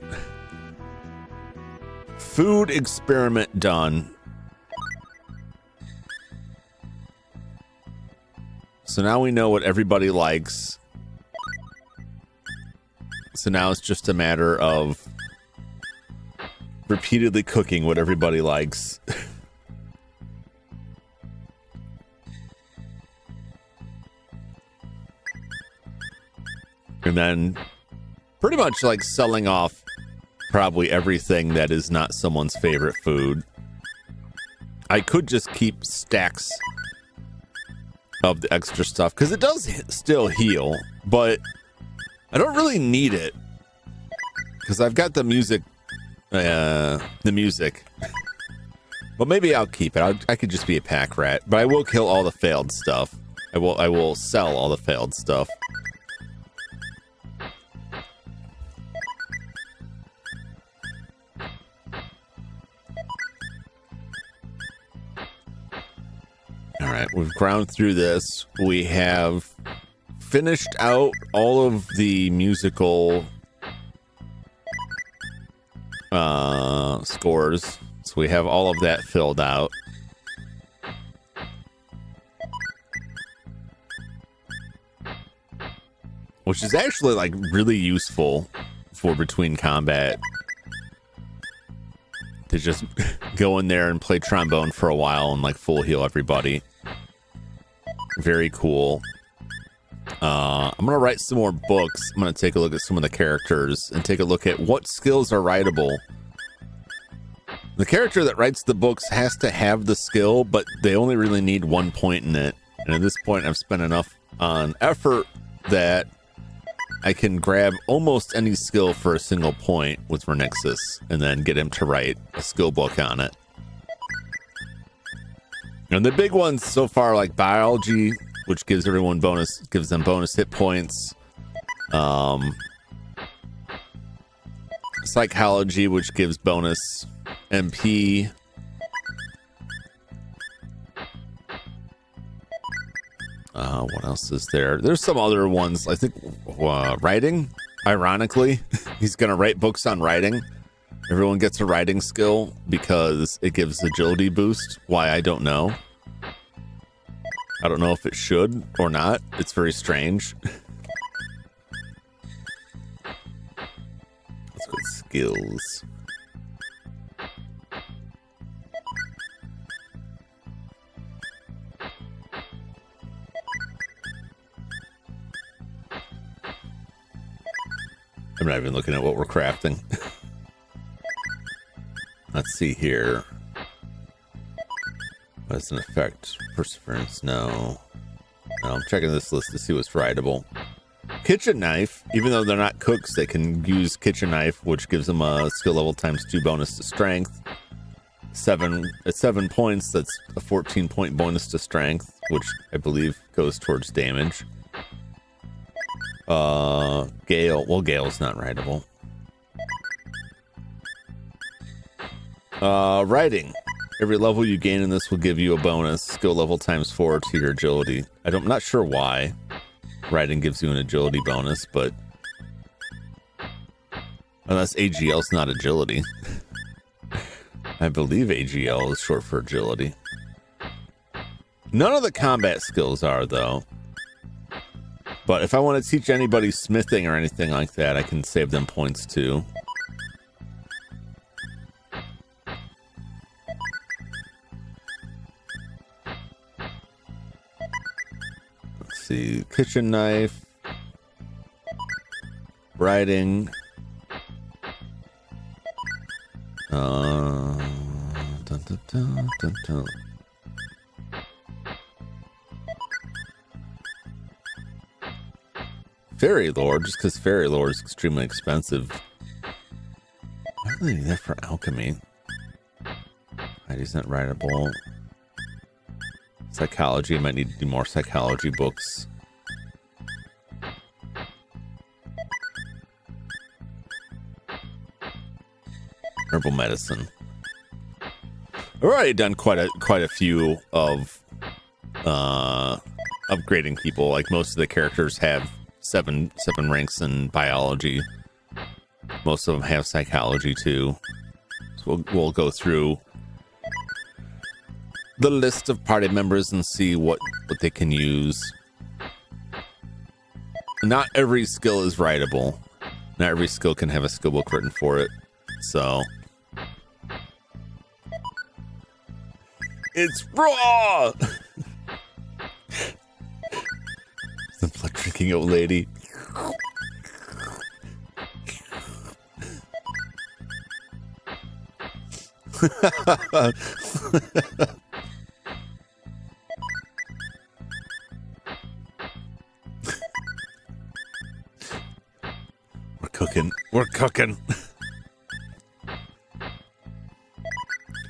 Food experiment done. So now we know what everybody likes. So now it's just a matter of repeatedly cooking what everybody likes. And then pretty much like selling off probably everything that is not someone's favorite food. I could just keep stacks of the extra stuff because it does still heal, but I don't really need it because I've got the music. But maybe I'll keep it. I could just be a pack rat, but I will kill all the failed stuff. I will sell all the failed stuff. All right, we've ground through this. We have finished out all of the musical scores. So we have all of that filled out. Which is actually like really useful for between combat. to just go in there and play trombone for a while and like full heal everybody. Very cool. I'm gonna write some more books. I'm gonna take a look at some of the characters and take a look at what skills are writable. The character that writes the books has to have the skill, but they only really need 1 point in it. And at this point, I've spent enough on effort that I can grab almost any skill for a single point with Renixis and then get him to write a skill book on it. And the big ones so far, like biology, which gives everyone gives them bonus hit points. Psychology, which gives bonus MP. What else is there? There's some other ones. I think writing, ironically, he's going to write books on writing. Everyone gets a writing skill because it gives agility boost. Why, I don't know. I don't know if it should or not. It's very strange. Let's go with skills. I'm not even looking at what we're crafting. Let's see here. What's an effect? Perseverance? No. No, I'm checking this list to see what's writable. Kitchen knife, even though they're not cooks, they can use kitchen knife, which gives them a skill level ×2 bonus to strength. At 7 points, that's a 14-point bonus to strength, which I believe goes towards damage. Gale. Well, Gale's not writable. Writing. Every level you gain in this will give you a bonus skill level ×4 to your agility. I'm not sure why writing gives you an agility bonus, but unless AGL's not agility. I believe AGL is short for agility. None of the combat skills are, though. But if I want to teach anybody smithing or anything like that, I can save them points too. Let's see. Kitchen knife. Writing. Dun, dun, dun, dun, dun. Fairy lore, just because fairy lore is extremely expensive. Why do they need that for alchemy? Heidi's not writable. Psychology, I might need to do more psychology books. Herbal medicine. I've already done quite a few of upgrading people. Like most of the characters have seven ranks in biology. Most of them have psychology too. So we'll go through the list of party members and see what they can use. Not every skill is writable. Not every skill can have a skill book written for it. So it's raw. The blood drinking old lady. We're cooking.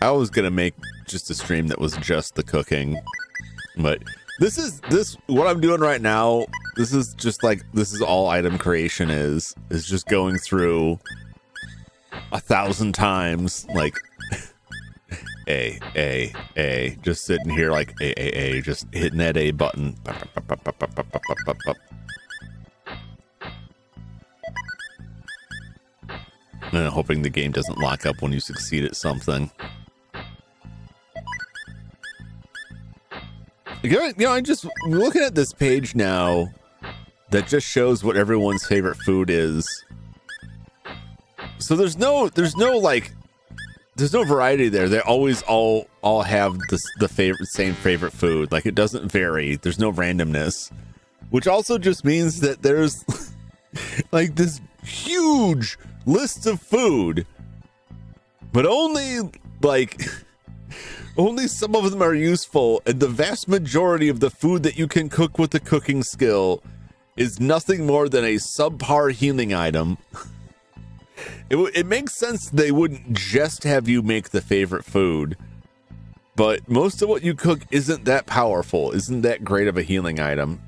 I was gonna make just a stream that was just the cooking, but this what I'm doing right now. This is all item creation is just going through 1,000 times, like A, just sitting here like A, just hitting that A button. And then hoping the game doesn't lock up when you succeed at something. You know, I'm just looking at this page now that just shows what everyone's favorite food is. So there's no like there's no variety there. They always all have the same favorite food. Like, it doesn't vary. There's no randomness, which also just means that there's like this huge list of food, but only some of them are useful, and the vast majority of the food that you can cook with the cooking skill is nothing more than a subpar healing item. It makes sense they wouldn't just have you make the favorite food, but most of what you cook isn't that powerful, isn't that great of a healing item.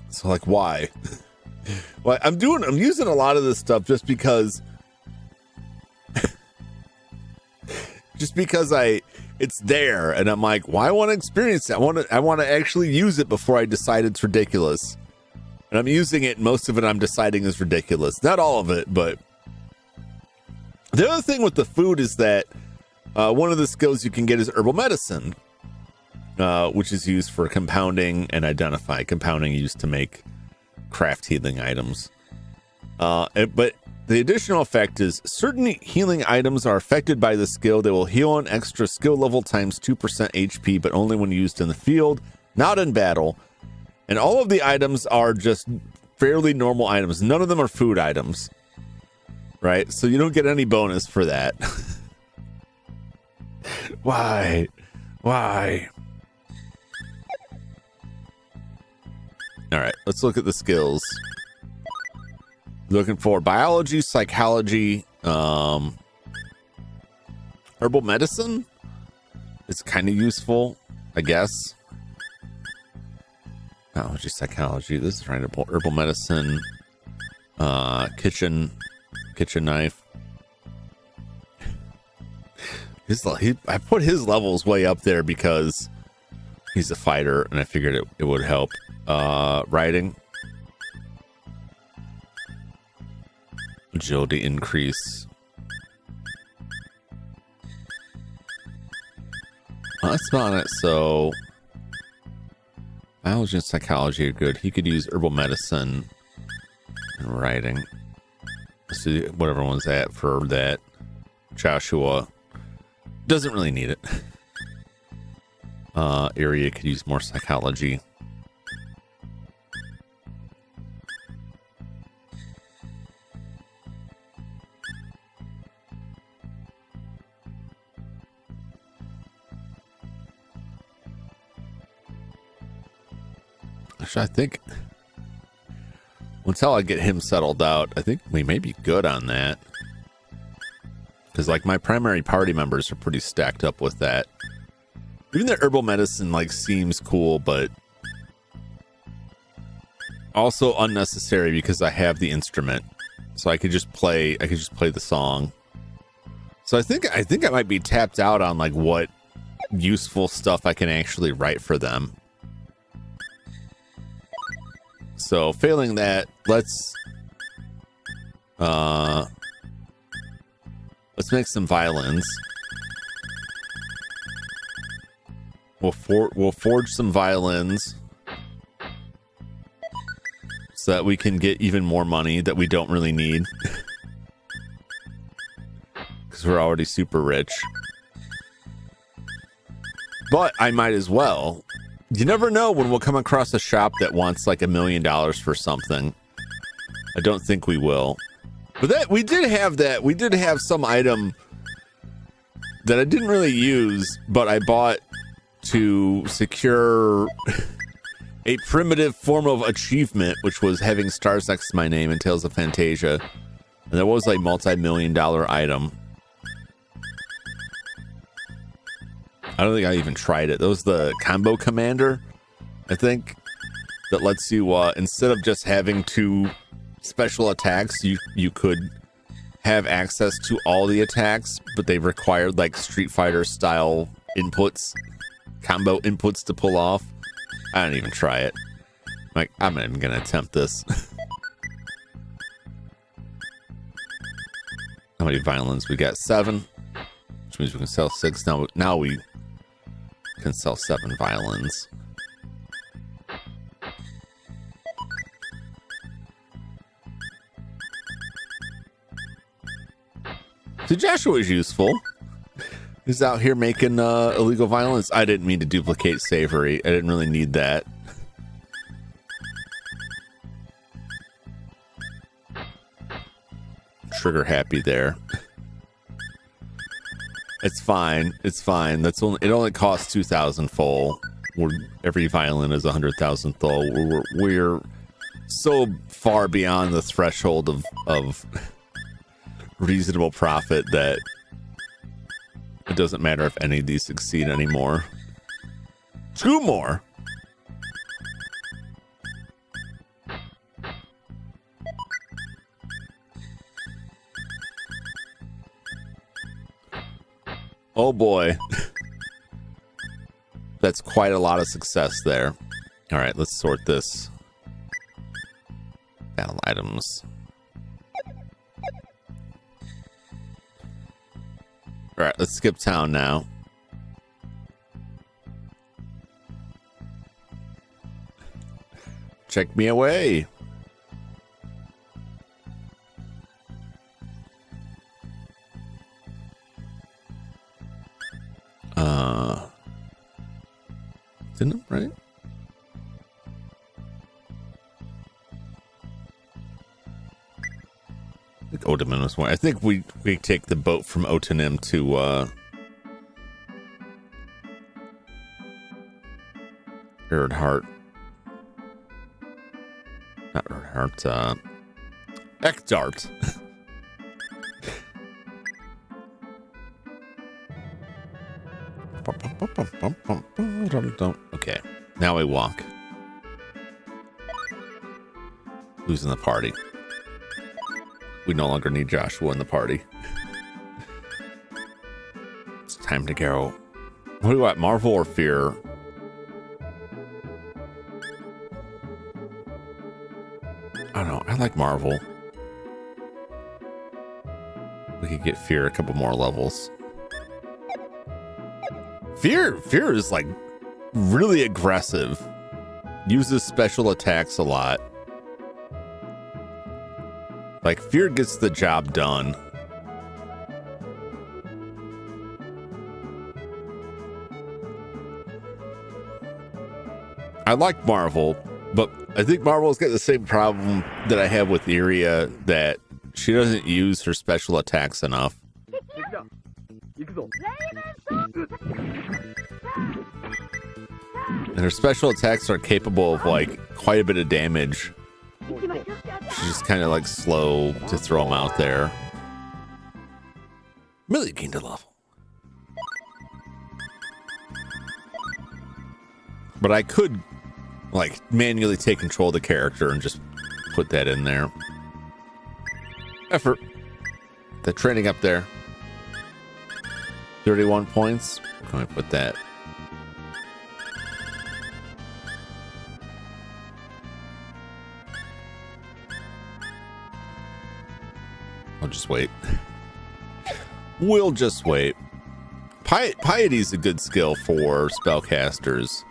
So, like, why? Well, I'm using a lot of this stuff just because it's there, and I'm like, well, I want to experience it. I want to actually use it before I decide it's ridiculous. And I'm using it, most of it I'm deciding is ridiculous. Not all of it, but the other thing with the food is that one of the skills you can get is herbal medicine, which is used for compounding and identify. Compounding used to make craft healing items. But the additional effect is certain healing items are affected by the skill. They will heal an extra skill level times 2% HP, but only when used in the field, not in battle. And all of the items are just fairly normal items. None of them are food items, right? So you don't get any bonus for that. Why? All right, let's look at the skills. Looking for biology, psychology, herbal medicine. It's kind of useful, I guess. Biology, psychology. This is right. Herbal medicine, kitchen knife. I put his levels way up there because he's a fighter, and I figured it would help. Writing. Agility increase. That's about it. So biology and psychology are good. He could use herbal medicine and writing. Let's see what everyone's at for that. Joshua doesn't really need it. Area could use more psychology. I think until I get him settled out, I think we may be good on that. Because, like, my primary party members are pretty stacked up with that. Even the herbal medicine, like, seems cool, but also unnecessary because I have the instrument. So I could just play the song. So I think I might be tapped out on, like, what useful stuff I can actually write for them. So failing that, let's make some violins. We'll forge some violins so that we can get even more money that we don't really need. Because we're already super rich. But I might as well. You never know when we'll come across a shop that wants like $1 million for something. I don't think we will. But that we did have that. We did have some item that I didn't really use, but I bought to secure a primitive form of achievement, which was having stars next to my name in Tales of Fantasia. And there was a multi-million-dollar item. I don't think I even tried it. That was the combo commander, I think, that lets you, instead of just having 2 special attacks, you could have access to all the attacks, but they required like Street Fighter style inputs, combo inputs to pull off. I don't even try it. Like, I'm not even gonna attempt this. How many violins? We got 7, which means we can sell 6. Now we can sell 7 violins. So Joshua is useful. He's out here making illegal violence. I didn't mean to duplicate Savory. I didn't really need that. Trigger happy there. It's fine. It's fine. It only costs 2,000 full. Every violin is 100,000 full. We're so far beyond the threshold of reasonable profit that it doesn't matter if any of these succeed anymore. 2 more. Oh boy. That's quite a lot of success there. All right, let's sort this. Battle items. All right, let's skip town now. Check me away. Didn't it, right? I think Otamin was one. I think we take the boat from Otanim to Erdhart. Not Erdhart, Ekdart. Okay, now we walk. Who's in the party? We no longer need Joshua in the party. It's time to go. What do you want, Marvel or Fear? I don't know. I like Marvel. We could get Fear a couple more levels. Fear is like really aggressive. Uses special attacks a lot. Like, Fear gets the job done. I like Marvel, but I think Marvel's got the same problem that I have with Iria, that she doesn't use her special attacks enough. And her special attacks are capable of like quite a bit of damage. She's just kind of like slow to throw them out there. Really gained a level. But I could like manually take control of the character and just put that in there. Effort. The training up there. 31 points. Where can we put that? I'll just wait. We'll just wait. Piety is a good skill for spellcasters.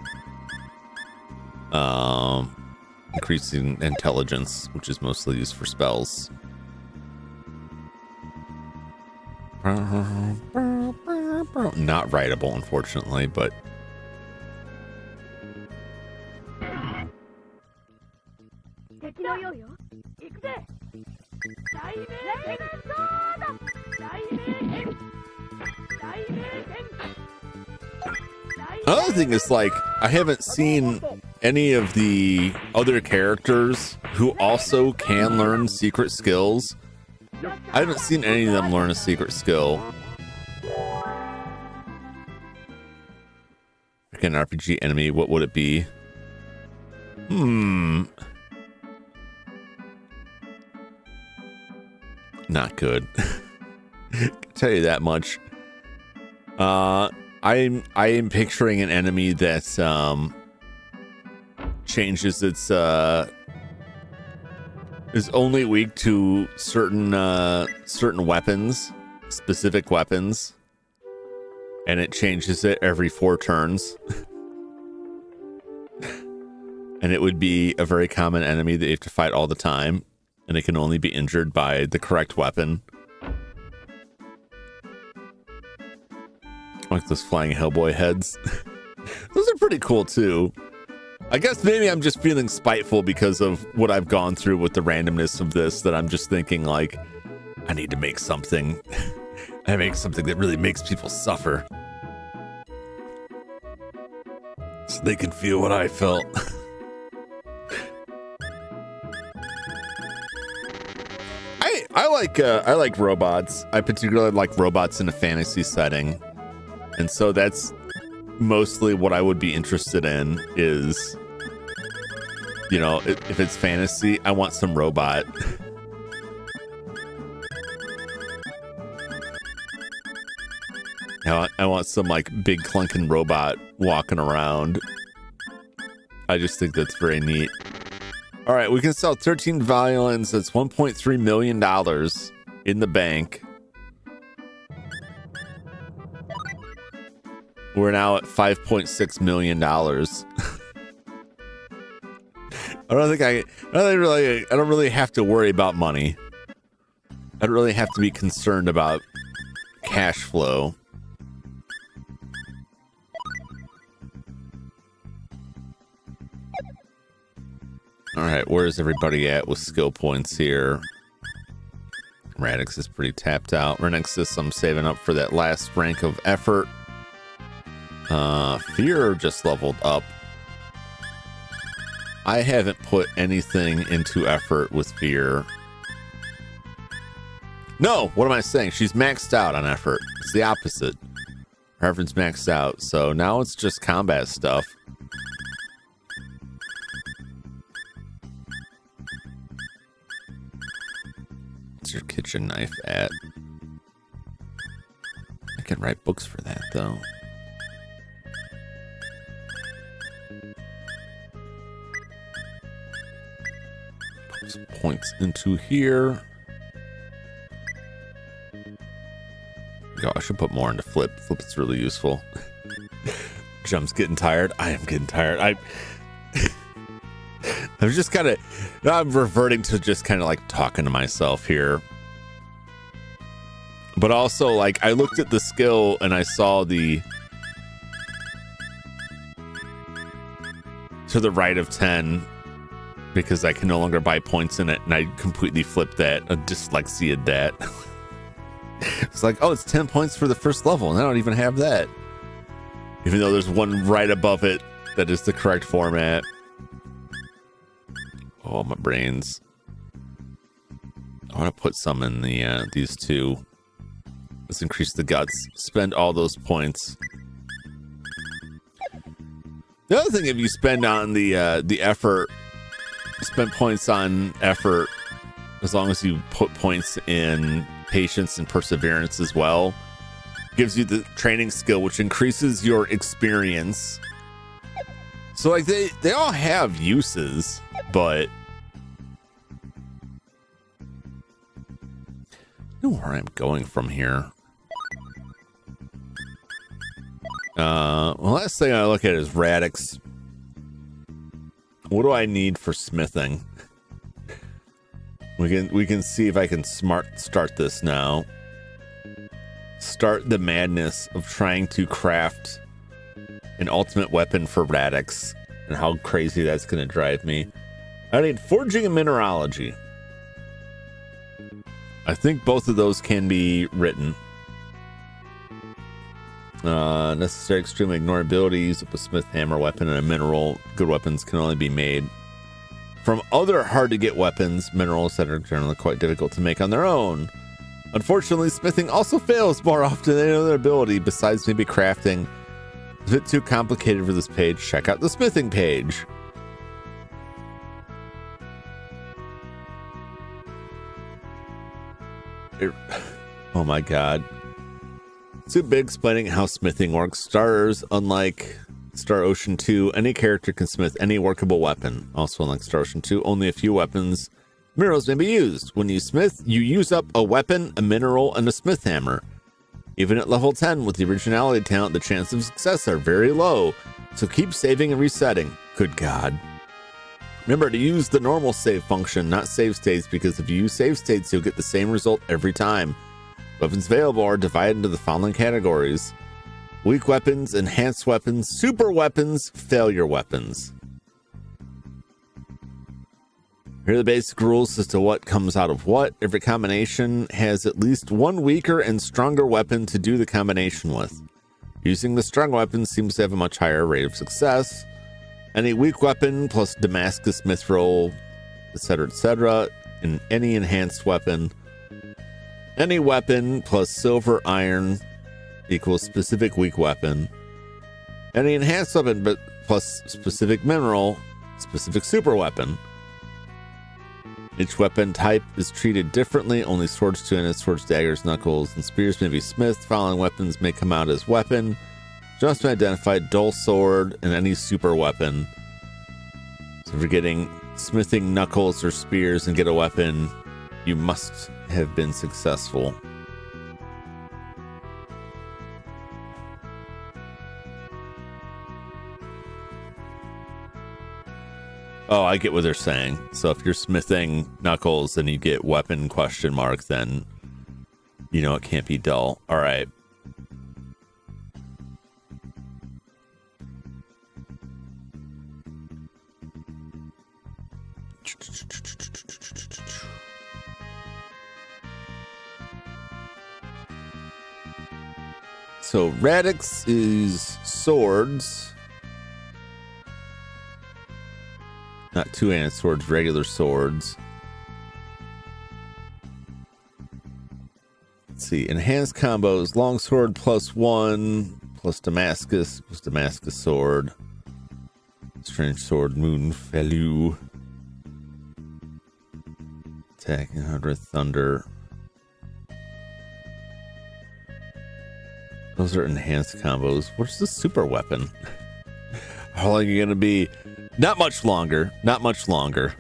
Increasing intelligence, which is mostly used for spells. Not writable, unfortunately, but another thing is, like, I haven't seen any of the other characters who also can learn secret skills. I haven't seen any of them learn a secret skill. Like an RPG enemy, what would it be? Not good. Can tell you that much. I am picturing an enemy that changes its is only weak to certain weapons, specific weapons, and it changes it every 4 turns. And it would be a very common enemy that you have to fight all the time, and it can only be injured by the correct weapon. Like those flying Hellboy heads. Those are pretty cool too. I guess maybe I'm just feeling spiteful because of what I've gone through with the randomness of this, that I'm just thinking like, I need to make something. I make something that really makes people suffer. So they can feel what I felt. I like robots. I particularly like robots in a fantasy setting. And so that's mostly what I would be interested in is, you know, if it's fantasy, I want some robot. I want some like big clunking robot walking around. I just think that's very neat. All right, we can sell 13 violins. That's $1.3 million in the bank. We're now at $5.6 million. I don't really have to worry about money. I don't really have to be concerned about cash flow. All right, where's everybody at with skill points here? Radix is pretty tapped out. Renexus, I'm saving up for that last rank of effort. Fear just leveled up. I haven't put anything into effort with fear. No, what am I saying? She's maxed out on effort. It's the opposite. Her effort's maxed out, so now it's just combat stuff. What's your kitchen knife at? I can write books for that, though. Put some points into here. Go, I should put more into flip. Flip is really useful. Jum's getting tired. I am getting tired. I'm just kind of, I'm reverting to just kind of like talking to myself here. But also, like, I looked at the skill and I saw the to the right of 10 because I can no longer buy points in it, and I completely flipped that. I dyslexia'd that. It's like, oh, it's 10 points for the first level, and I don't even have that. Even though there's one right above it that is the correct format. Oh, my brains. I want to put some in the these two. Let's increase the guts. Spend all those points. The other thing, if you spend on the effort, spend points on effort, as long as you put points in patience and perseverance as well, gives you the training skill, which increases your experience. So like they all have uses, but I know where I'm going from here. Well, last thing I look at is Radix. What do I need for smithing? We can see if I can start this now. Start the madness of trying to craft an ultimate weapon for Radix and how crazy that's going to drive me. I need forging and mineralogy. I think both of those can be written. Necessary extremely ignorability. Use up a smith hammer weapon and a mineral. Good weapons can only be made from other hard to get weapons, minerals that are generally quite difficult to make on their own. Unfortunately, smithing also fails more often than any other ability besides maybe crafting. It's a bit too complicated for this page. Check out the smithing page. Oh my god. Too big explaining how smithing works. Starters, unlike Star Ocean 2, any character can smith any workable weapon. Also, unlike Star Ocean 2, only a few weapons, minerals may be used. When you smith, you use up a weapon, a mineral, and a smith hammer. Even at level 10 with the originality talent, the chances of success are very low, so keep saving and resetting. Good god. Remember to use the normal save function, not save states, because if you use save states, you'll get the same result every time. Weapons available are divided into the following categories: weak weapons, enhanced weapons, super weapons, failure weapons. Here are the basic rules as to what comes out of what. Every combination has at least one weaker and stronger weapon to do the combination with. Using the strong weapon seems to have a much higher rate of success. Any weak weapon plus Damascus Mithril, etc., in any enhanced weapon. Any weapon plus silver iron equals specific weak weapon. Any enhanced weapon but plus specific mineral, specific super weapon. Each weapon type is treated differently. Only swords, two-handed swords, daggers, knuckles, and spears may be smithed. Following weapons may come out as weapon. Just identified dull sword and any super weapon. So if you're getting smithing knuckles or spears and get a weapon, you must have been successful. Oh, I get what they're saying. So if you're smithing knuckles and you get weapon ? Then you know it can't be dull. All right. So Radix is swords. Not two-handed swords, regular swords. Let's see. Enhanced combos. Longsword +1 plus Damascus plus Damascus sword. Strange sword, moon value. Attack 100 thunder. Those are enhanced combos. What's the super weapon? How long are you gonna be? Not much longer. Not much longer.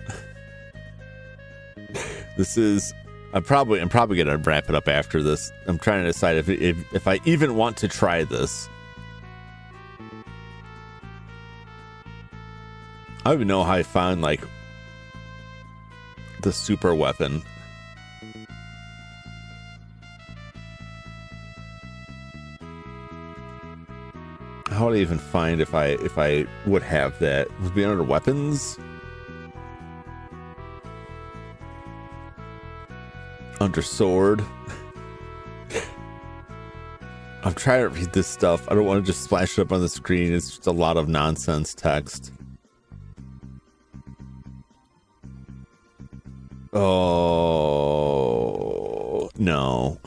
This is. I'm probably gonna wrap it up after this. I'm trying to decide if I even want to try this. I don't even know how I found like the super weapon. How would I even find if I would have that? Would it be under weapons? Under sword? I'm trying to read this stuff. I don't want to just splash it up on the screen. It's just a lot of nonsense text. Oh, no.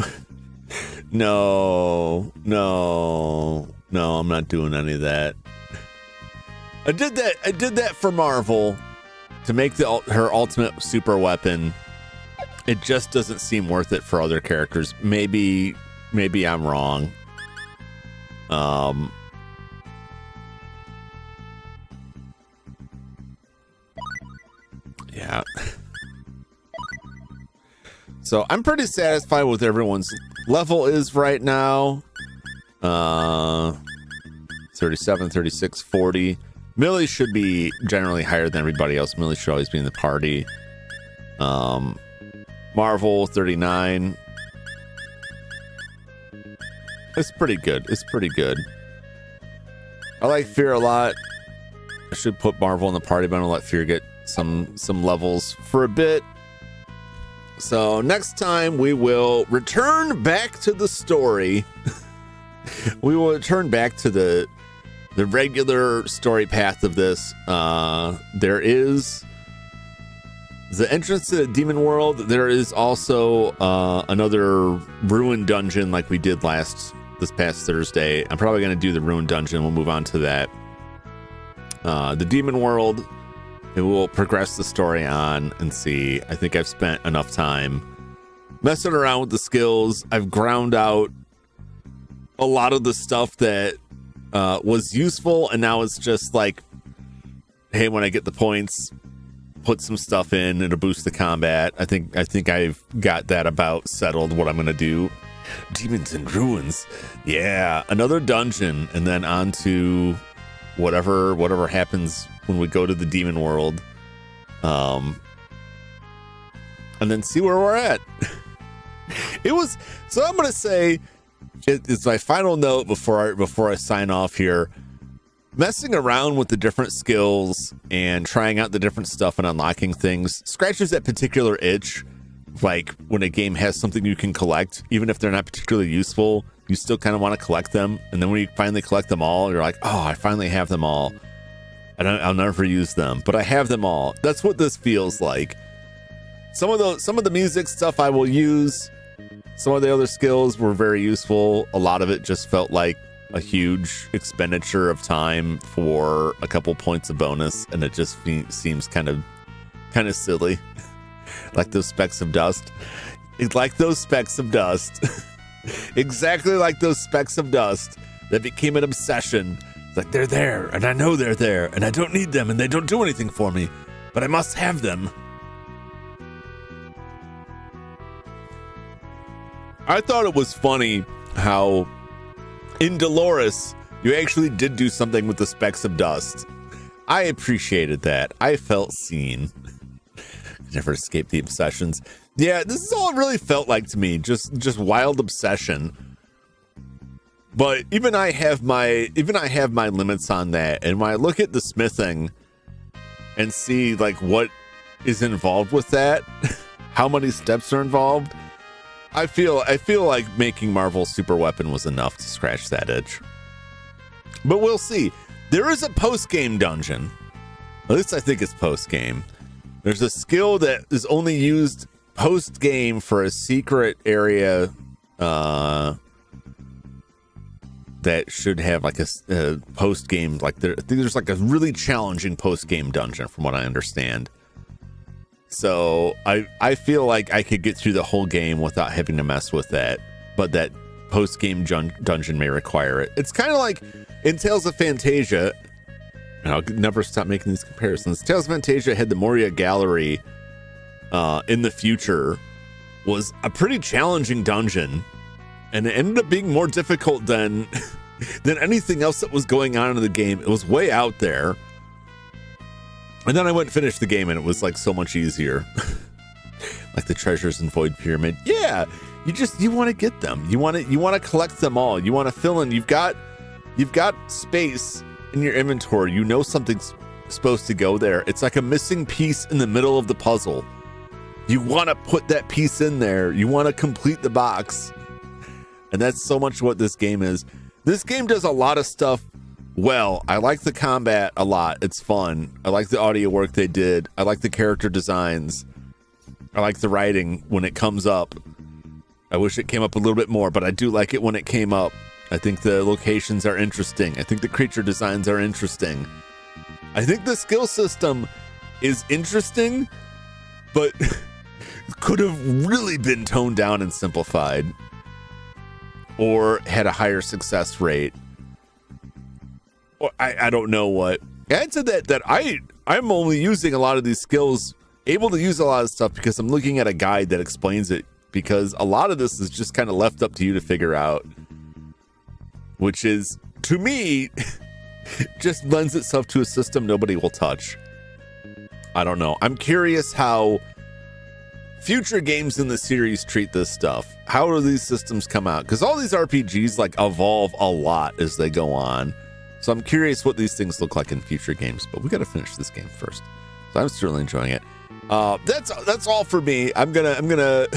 No, I'm not doing any of that. I did that for Marvel to make her ultimate super weapon. It just doesn't seem worth it for other characters. Maybe I'm wrong. Yeah. So I'm pretty satisfied with everyone's level is right now. 37, 36, 40. Millie should be generally higher than everybody else. Millie should always be in the party. Marvel 39. It's pretty good. It's pretty good. I like Fear a lot. I should put Marvel in the party, but I'm gonna let Fear get some levels for a bit. So next time we will return back to the story. We will return back to the regular story path of this. There is the entrance to the demon world. There is also another ruin dungeon like we did this past Thursday. I'm probably going to do the ruin dungeon. We'll move on to that. The demon world. And we'll progress the story on and see. I think I've spent enough time messing around with the skills. I've ground out a lot of the stuff that was useful, and now it's just like, hey, when I get the points, put some stuff in, it'll boost the combat. I think I've got that about settled what I'm gonna do. Demons and ruins. Yeah, another dungeon, and then on to whatever happens when we go to the demon world, and then see where we're at. So I'm gonna say it's my final note before I sign off here. Messing around with the different skills and trying out the different stuff and unlocking things scratches that particular itch. Like when a game has something you can collect, even if they're not particularly useful, you still kind of want to collect them. And then when you finally collect them all, you're like, oh, I finally have them all. And I'll never use them, but I have them all. That's what this feels like. Some of the music stuff I will use. Some of the other skills were very useful. A lot of it just felt like a huge expenditure of time for a couple points of bonus, and it just seems kind of silly. Like those specks of dust. It's like those specks of dust. Exactly like those specks of dust that became an obsession. It's like, they're there, and I know they're there, and I don't need them, and they don't do anything for me, but I must have them. I thought it was funny how in Dolores, you actually did do something with the specks of dust. I appreciated that. I felt seen. Never escaped the obsessions. Yeah, this is all it really felt like to me. Just wild obsession. But even I have my limits on that. And when I look at the smithing and see like what is involved with that, how many steps are involved, I feel like making Marvel's super weapon was enough to scratch that itch. But we'll see. There is a post-game dungeon. At least I think it's post-game. There's a skill that is only used post-game for a secret area that should have like a post-game, like I think there's like a really challenging post-game dungeon from what I understand. So I feel like I could get through the whole game without having to mess with that, but that post-game dungeon may require it. It's kind of like in Tales of Fantasia, and I'll never stop making these comparisons. Tales of Fantasia had the Moria Gallery in the future, was a pretty challenging dungeon, and it ended up being more difficult than anything else that was going on in the game. It was way out there. And then I went and finished the game, and it was like so much easier. Like the treasures in Void Pyramid. Yeah, you want to get them. You want to collect them all. You want to fill in. You've got space in your inventory. You know something's supposed to go there. It's like a missing piece in the middle of the puzzle. You want to put that piece in there. You want to complete the box. And that's so much what this game is. This game does a lot of stuff well. I like the combat a lot. It's fun. I like the audio work they did. I like the character designs. I like the writing when it comes up. I wish it came up a little bit more, but I do like it when it came up. I think the locations are interesting. I think the creature designs are interesting. I think the skill system is interesting, but could have really been toned down and simplified, or had a higher success rate. Or I don't know what. Add to that I'm only using a lot of these skills, able to use a lot of stuff because I'm looking at a guide that explains it, because a lot of this is just kind of left up to you to figure out, which is, to me, just lends itself to a system nobody will touch. I don't know. I'm curious how future games in the series treat this stuff. How do these systems come out? Because all these RPGs like evolve a lot as they go on. So I'm curious what these things look like in future games, but we got to finish this game first. So I'm certainly enjoying it. That's all for me. I'm gonna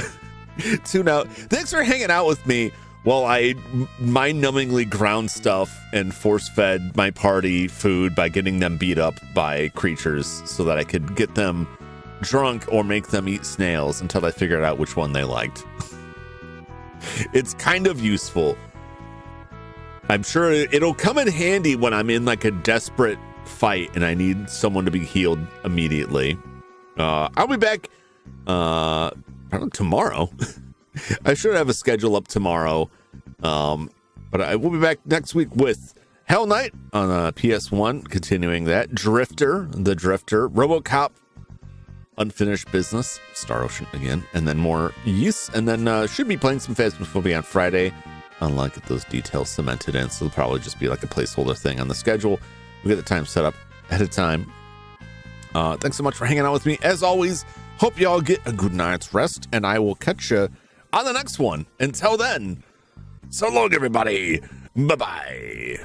tune out. Thanks for hanging out with me while I mind-numbingly ground stuff and force-fed my party food by getting them beat up by creatures so that I could get them drunk or make them eat snails until I figured out which one they liked. It's kind of useful. I'm sure it'll come in handy when I'm in like a desperate fight and I need someone to be healed immediately. I'll be back probably tomorrow. I should have a schedule up tomorrow. But I will be back next week with Hell Knight on PS1, continuing that. Drifter, RoboCop, Unfinished Business, Star Ocean again, and then more Ys, and then should be playing some Phasmophobia on Friday. I'll get those details cemented in, so it'll probably just be like a placeholder thing on the schedule. We get the time set up ahead of time. Thanks so much for hanging out with me. As always, hope y'all get a good night's rest, and I will catch you on the next one. Until then, So long, everybody. Bye-bye.